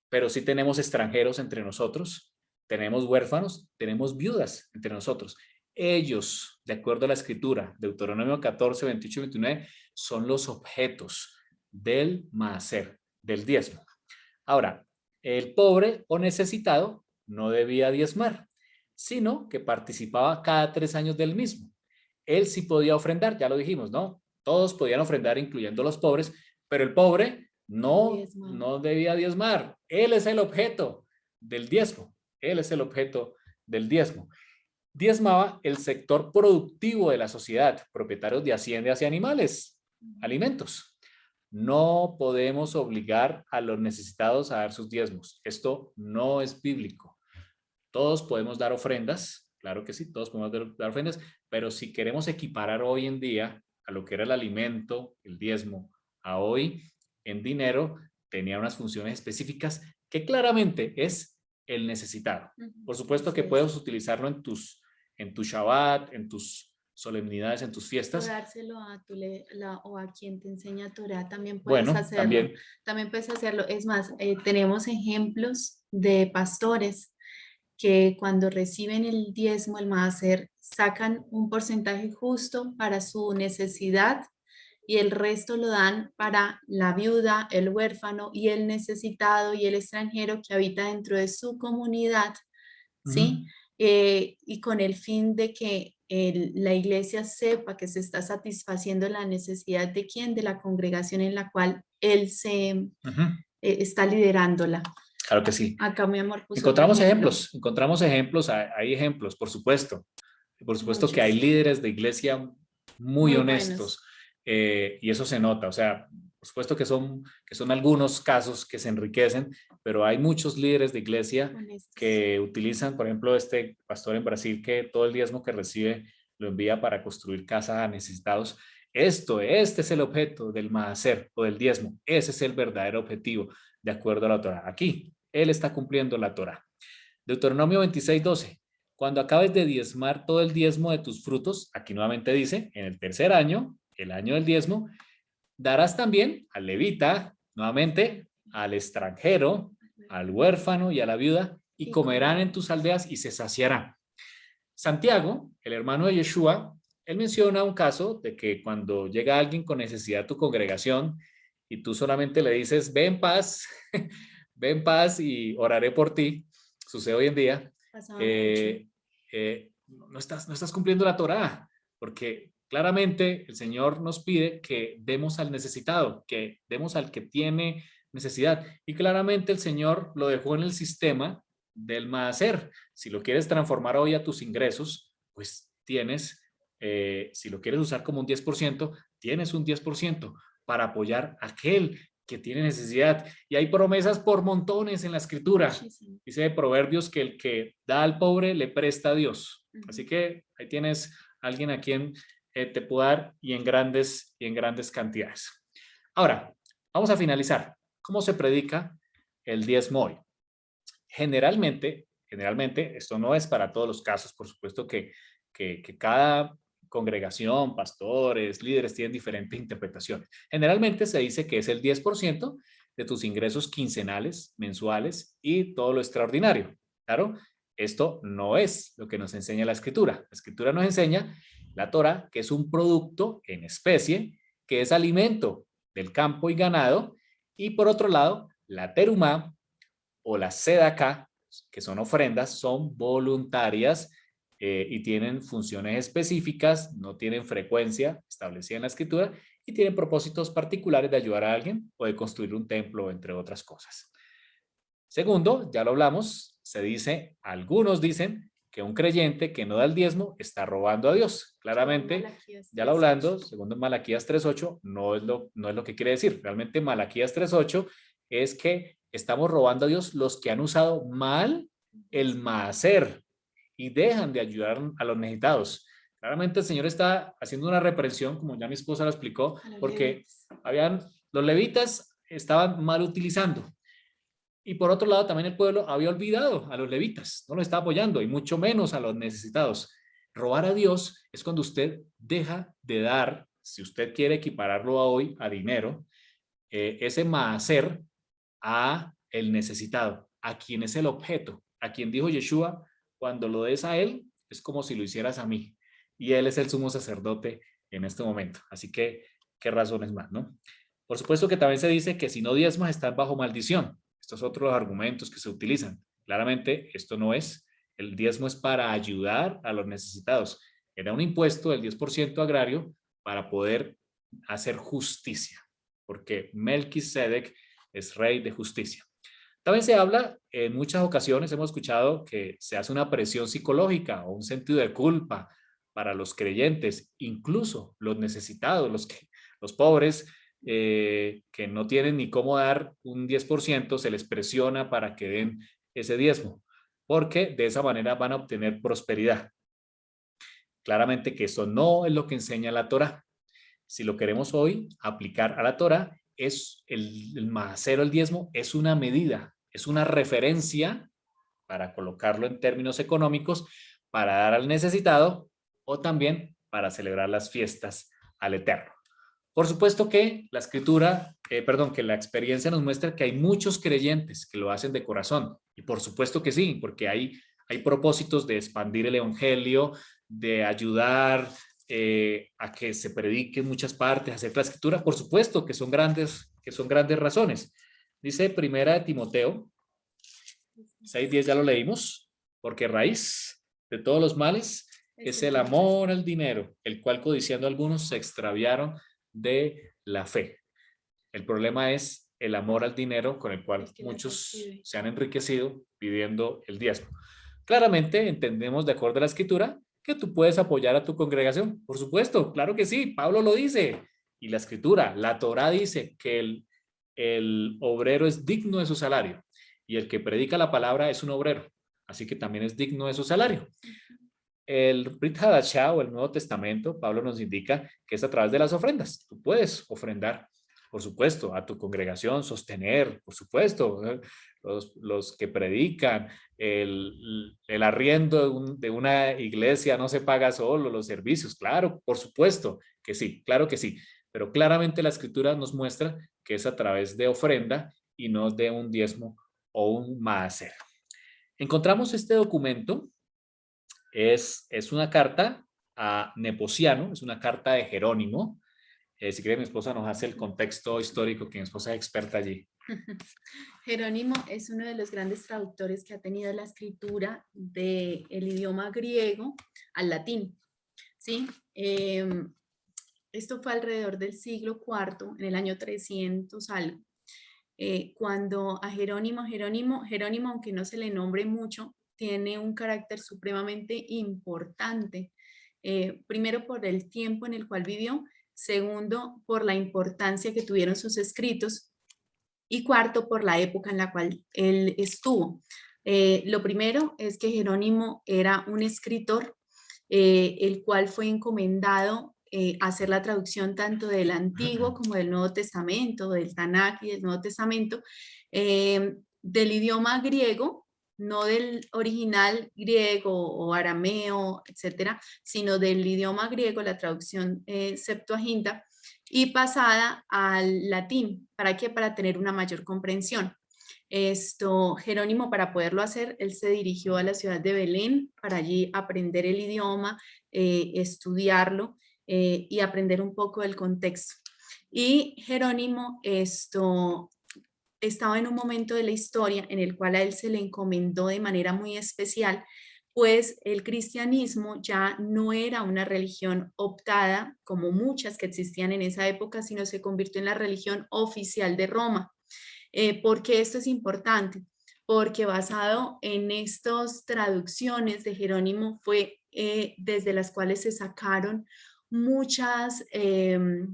pero sí tenemos extranjeros entre nosotros, tenemos huérfanos, tenemos viudas entre nosotros. Ellos, de acuerdo a la escritura, Deuteronomio 14, 28 y 29, son los objetos del maaser, del diezmo. Ahora, el pobre o necesitado no debía diezmar, sino que participaba cada 3 años del mismo. Él sí podía ofrendar, ya lo dijimos, ¿no? Todos podían ofrendar, incluyendo los pobres, pero el pobre no debía diezmar. Él es el objeto del diezmo. Él es el objeto del diezmo. Diezmaba el sector productivo de la sociedad, propietarios de haciendas y animales, alimentos. No podemos obligar a los necesitados a dar sus diezmos. Esto no es bíblico. Todos podemos dar ofrendas, claro que sí, todos podemos dar ofrendas, pero si queremos equiparar hoy en día a lo que era el alimento, el diezmo, a hoy en dinero, tenía unas funciones específicas que claramente es el necesitado. Por supuesto que puedes utilizarlo en tu Shabbat, en tus solemnidades, en tus fiestas. O dárselo o a quien te enseña Torah, también puedes hacerlo. También puedes hacerlo. Es más, tenemos ejemplos de pastores que cuando reciben el diezmo, el maaser, sacan un porcentaje justo para su necesidad y el resto lo dan para la viuda, el huérfano y el necesitado y el extranjero que habita dentro de su comunidad, ¿sí? Y con el fin de que la iglesia sepa que se está satisfaciendo la necesidad de quién, de la congregación en la cual él se está liderándola. Claro que sí. Acá, mi amor, encontramos ejemplos, hay ejemplos, por supuesto. Por supuesto que hay líderes de iglesia muy honestos, y eso se nota. O sea, por supuesto que son algunos casos que se enriquecen, pero hay muchos líderes de iglesia que utilizan, por ejemplo, este pastor en Brasil que todo el diezmo que recibe lo envía para construir casas a necesitados. Este es el objeto del maaser o del diezmo. Ese es el verdadero objetivo de acuerdo a la Torá. Aquí, él está cumpliendo la Torá. Deuteronomio 26:12. Cuando acabes de diezmar todo el diezmo de tus frutos, aquí nuevamente dice, en el tercer año, el año del diezmo, darás también al levita, nuevamente, al extranjero, al huérfano y a la viuda, y comerán en tus aldeas y se saciarán. Santiago, el hermano de Yeshua, él menciona un caso de que cuando llega alguien con necesidad a tu congregación y tú solamente le dices, ve en paz, ve en paz y oraré por ti, sucede hoy en día, no estás cumpliendo la Torá, porque claramente el Señor nos pide que demos al necesitado, que demos al que tiene necesidad, y claramente el Señor lo dejó en el sistema del maaser. Si lo quieres transformar hoy a tus ingresos, pues tienes, si lo quieres usar como un 10%, tienes un 10% para apoyar a aquel que tiene necesidad. Y hay promesas por montones en la escritura. Dice de Proverbios que el que da al pobre le presta a Dios. Así que ahí tienes a alguien a quien te puede dar y en grandes cantidades. Ahora, vamos a finalizar. ¿Cómo se predica el diezmo hoy? Generalmente, esto no es para todos los casos, por supuesto que cada congregación, pastores, líderes tienen diferentes interpretaciones. Generalmente se dice que es el 10% de tus ingresos quincenales, mensuales y todo lo extraordinario. Claro, esto no es lo que nos enseña la Escritura. La Escritura nos enseña la Torá, que es un producto en especie, que es alimento del campo y ganado, y por otro lado, la terumá o la sedaká, que son ofrendas, son voluntarias y tienen funciones específicas, no tienen frecuencia establecida en la escritura y tienen propósitos particulares de ayudar a alguien o de construir un templo, entre otras cosas. Segundo, ya lo hablamos, se dice, algunos dicen que un creyente que no da el diezmo está robando a Dios. Claramente, ya lo hablando, segundo Malaquías 3:8, no es lo que quiere decir. Realmente Malaquías 3:8 es que estamos robando a Dios los que han usado mal el maaser y dejan de ayudar a los necesitados. Claramente el Señor está haciendo una reprensión, como ya mi esposa lo explicó, porque los levitas estaban mal utilizando. Y por otro lado, también el pueblo había olvidado a los levitas, no lo estaba apoyando, y mucho menos a los necesitados. Robar a Dios es cuando usted deja de dar, si usted quiere equipararlo a hoy, a dinero, ese maaser a el necesitado, a quien es el objeto, a quien dijo Yeshua, cuando lo des a él, es como si lo hicieras a mí. Y él es el sumo sacerdote en este momento. Así que, ¿qué razones más, no? Por supuesto que también se dice que si no diezmas estás bajo maldición. Estos son otros argumentos que se utilizan. Claramente, esto no es. El diezmo es para ayudar a los necesitados. Era un impuesto del 10% agrario para poder hacer justicia, porque Melquisedec es rey de justicia. También se habla, en muchas ocasiones hemos escuchado que se hace una presión psicológica o un sentido de culpa para los creyentes, incluso los necesitados, los pobres, que no tienen ni cómo dar un 10%, se les presiona para que den ese diezmo, porque de esa manera van a obtener prosperidad. Claramente que eso no es lo que enseña la Torá. Si lo queremos hoy aplicar a la Torá, es el maaser, el diezmo, es una medida, es una referencia para colocarlo en términos económicos, para dar al necesitado o también para celebrar las fiestas al Eterno. Por supuesto que la escritura, que la experiencia nos muestra que hay muchos creyentes que lo hacen de corazón. Y por supuesto que sí, porque hay propósitos de expandir el evangelio, de ayudar a que se predique en muchas partes, hacer la escritura. Por supuesto que son grandes razones. Dice Primera de Timoteo 6:10, ya lo leímos, porque raíz de todos los males es el amor al dinero, el cual codiciando algunos se extraviaron de la fe. El problema es el amor al dinero con el cual muchos se han enriquecido pidiendo el diezmo. Claramente entendemos de acuerdo a la escritura que tú puedes apoyar a tu congregación. Por supuesto, claro que sí, Pablo lo dice. Y la escritura, la Torá dice que el obrero es digno de su salario y el que predica la palabra es un obrero. Así que también es digno de su salario. el Brit Hadashah o el Nuevo Testamento, Pablo nos indica que es a través de las ofrendas. Tú puedes ofrendar, por supuesto, a tu congregación, sostener, por supuesto, los que predican, el arriendo de una iglesia no se paga solo, los servicios, claro, por supuesto que sí, claro que sí, pero claramente la Escritura nos muestra que es a través de ofrenda y no de un diezmo o un maaser. Encontramos este documento, es una carta a Nepociano, es una carta de Jerónimo. Si quiere, mi esposa nos hace el contexto histórico, que mi esposa es experta allí. Jerónimo es uno de los grandes traductores que ha tenido la escritura del idioma griego al latín, ¿sí? Esto fue alrededor del siglo IV, en el año 300 algo, cuando a Jerónimo, aunque no se le nombre mucho, tiene un carácter supremamente importante, primero por el tiempo en el cual vivió, segundo por la importancia que tuvieron sus escritos y cuarto por la época en la cual él estuvo. Lo primero es que Jerónimo era un escritor, el cual fue encomendado hacer la traducción tanto del Antiguo como del Nuevo Testamento, del Tanakh y del Nuevo Testamento, del idioma griego, no del original griego o arameo, etcétera, sino del idioma griego, la traducción Septuaginta, y pasada al latín. ¿Para qué? Para tener una mayor comprensión. Jerónimo, para poderlo hacer, él se dirigió a la ciudad de Belén para allí aprender el idioma, estudiarlo y aprender un poco del contexto. Y Jerónimo estaba en un momento de la historia en el cual a él se le encomendó de manera muy especial, pues el cristianismo ya no era una religión optada como muchas que existían en esa época, sino se convirtió en la religión oficial de Roma. ¿Por qué esto es importante? Porque basado en estas traducciones de Jerónimo fue desde las cuales se sacaron muchas de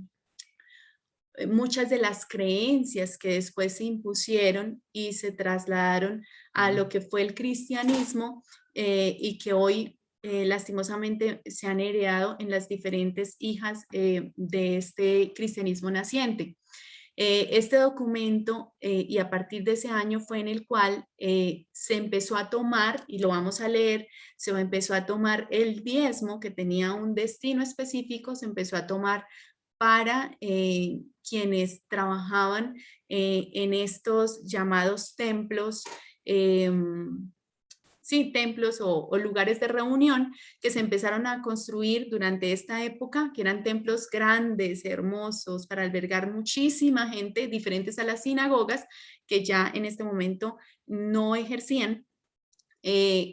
las creencias que después se impusieron y se trasladaron a lo que fue el cristianismo y que hoy lastimosamente se han heredado en las diferentes hijas de este cristianismo naciente. Este documento y a partir de ese año fue en el cual se empezó a tomar, y lo vamos a leer, se empezó a tomar el diezmo que tenía un destino específico, se empezó a tomar para quienes trabajaban en estos llamados templos, templos o lugares de reunión que se empezaron a construir durante esta época, que eran templos grandes, hermosos, para albergar muchísima gente, diferentes a las sinagogas, que ya en este momento no ejercían,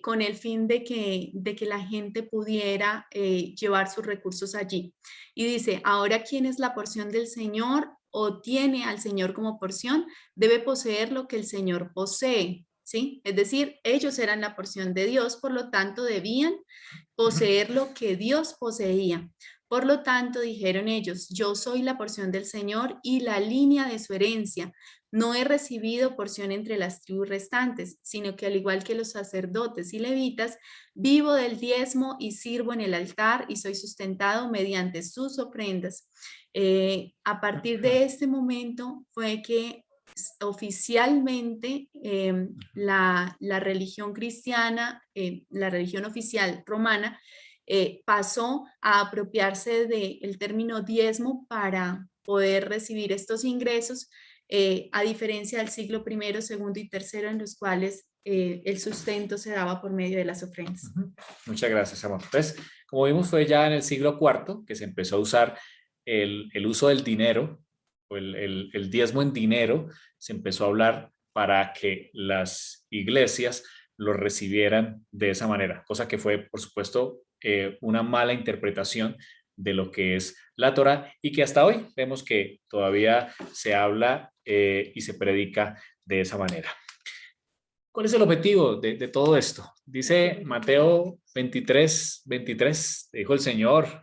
con el fin de que la gente pudiera llevar sus recursos allí. Y dice, ahora, ¿quién es la porción del Señor o tiene al Señor como porción? Debe poseer lo que el Señor posee. ¿Sí? Es decir, ellos eran la porción de Dios, por lo tanto debían poseer lo que Dios poseía. Por lo tanto, dijeron ellos, yo soy la porción del Señor y la línea de su herencia. No he recibido porción entre las tribus restantes, sino que al igual que los sacerdotes y levitas, vivo del diezmo y sirvo en el altar y soy sustentado mediante sus ofrendas. A partir de este momento fue que oficialmente la religión cristiana, la religión oficial romana, pasó a apropiarse del término diezmo para poder recibir estos ingresos, a diferencia del siglo I, segundo y tercero, en los cuales el sustento se daba por medio de las ofrendas. Muchas gracias, amor. Entonces, como vimos, fue ya en el siglo IV que se empezó a usar el uso del dinero, o el diezmo en dinero, se empezó a hablar para que las iglesias lo recibieran de esa manera, cosa que fue, por supuesto, una mala interpretación de lo que es la Torá y que hasta hoy vemos que todavía se habla y se predica de esa manera. ¿Cuál es el objetivo de todo esto? Dice Mateo 23, dijo el Señor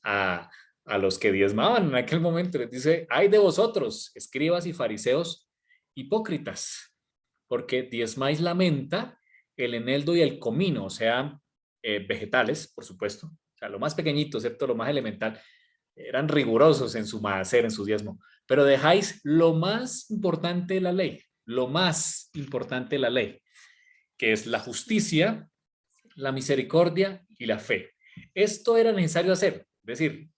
a los que diezmaban en aquel momento, les dice, ay de vosotros, escribas y fariseos hipócritas, porque diezmáis la menta, el eneldo y el comino, o sea, vegetales, por supuesto, o sea, lo más pequeñito, ¿cierto? Lo más elemental, eran rigurosos en su maaser, en su diezmo, pero dejáis lo más importante de la ley, lo más importante de la ley, que es la justicia, la misericordia y la fe. Esto era necesario hacer, es decir,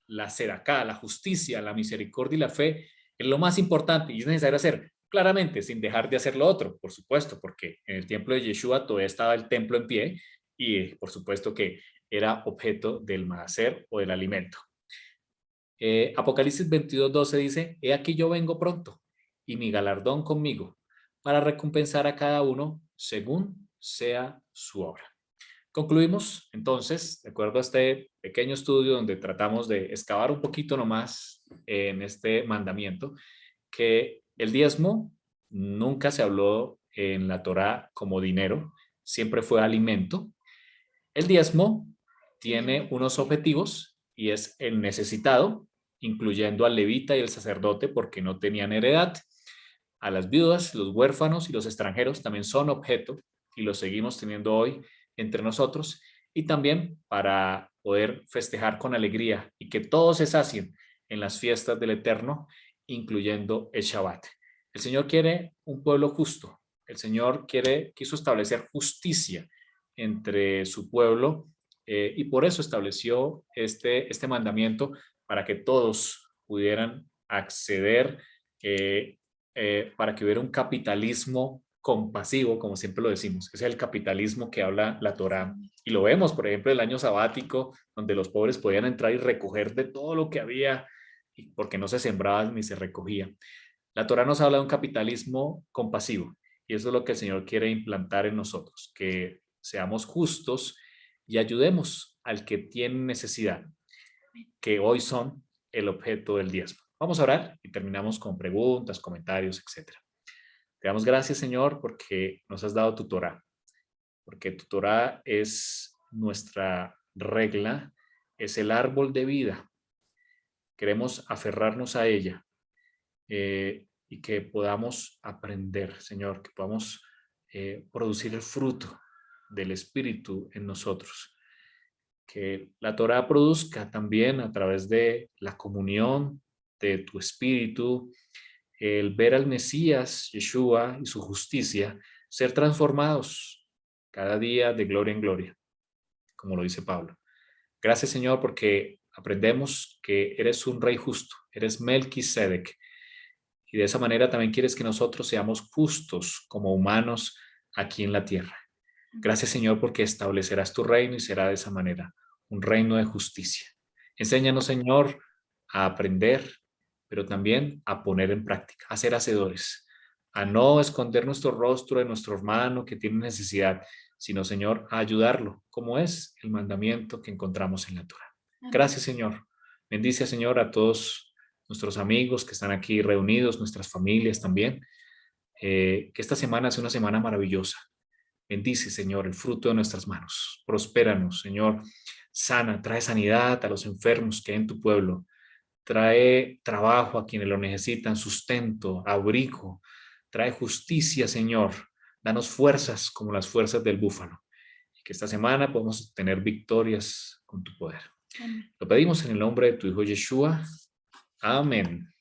la sedacá, la justicia, la misericordia y la fe es lo más importante y es necesario hacer, claramente, sin dejar de hacer lo otro, por supuesto, porque en el templo de Yeshua todavía estaba el templo en pie y por supuesto que era objeto del maaser o del alimento. Apocalipsis 22:12 dice, he aquí yo vengo pronto y mi galardón conmigo para recompensar a cada uno según sea su obra. Concluimos entonces, de acuerdo a este pequeño estudio donde tratamos de excavar un poquito nomás en este mandamiento, que el diezmo nunca se habló en la Torá como dinero, siempre fue alimento. El diezmo tiene unos objetivos y es el necesitado, incluyendo al levita y el sacerdote porque no tenían heredad. A las viudas, los huérfanos y los extranjeros también son objeto y los seguimos teniendo hoy entre nosotros, y también para poder festejar con alegría y que todos se sacien en las fiestas del Eterno, incluyendo el Shabbat. El Señor quiere un pueblo justo. El Señor quiso establecer justicia entre su pueblo y por eso estableció este mandamiento para que todos pudieran acceder, para que hubiera un capitalismo compasivo, como siempre lo decimos. Ese es el capitalismo que habla la Torá. Y lo vemos, por ejemplo, el año sabático, donde los pobres podían entrar y recoger de todo lo que había, porque no se sembraba ni se recogía. La Torá nos habla de un capitalismo compasivo, y eso es lo que el Señor quiere implantar en nosotros, que seamos justos y ayudemos al que tiene necesidad, que hoy son el objeto del diezmo. Vamos a orar y terminamos con preguntas, comentarios, etc. Te damos gracias, Señor, porque nos has dado tu Torá, porque tu Torá es nuestra regla, es el árbol de vida. Queremos aferrarnos a ella y que podamos aprender, Señor, que podamos producir el fruto del Espíritu en nosotros. Que la Torá produzca también a través de la comunión de tu Espíritu, el ver al Mesías, Yeshua, y su justicia, ser transformados cada día de gloria en gloria, como lo dice Pablo. Gracias, Señor, porque aprendemos que eres un rey justo, eres Melquisedec, y de esa manera también quieres que nosotros seamos justos como humanos aquí en la tierra. Gracias, Señor, porque establecerás tu reino y será de esa manera, un reino de justicia. Enséñanos, Señor, a aprender, pero también a poner en práctica, a ser hacedores, a no esconder nuestro rostro de nuestro hermano que tiene necesidad, sino, Señor, a ayudarlo, como es el mandamiento que encontramos en la Torá. Gracias, Señor. Bendice, Señor, a todos nuestros amigos que están aquí reunidos, nuestras familias también. Que esta semana sea una semana maravillosa. Bendice, Señor, el fruto de nuestras manos. Prospéranos, Señor. Sana, trae sanidad a los enfermos que hay en tu pueblo. Trae trabajo a quienes lo necesitan, sustento, abrigo. Trae justicia, Señor. Danos fuerzas como las fuerzas del búfalo. Y que esta semana podamos tener victorias con tu poder. Amén. Lo pedimos en el nombre de tu Hijo Yeshua. Amén.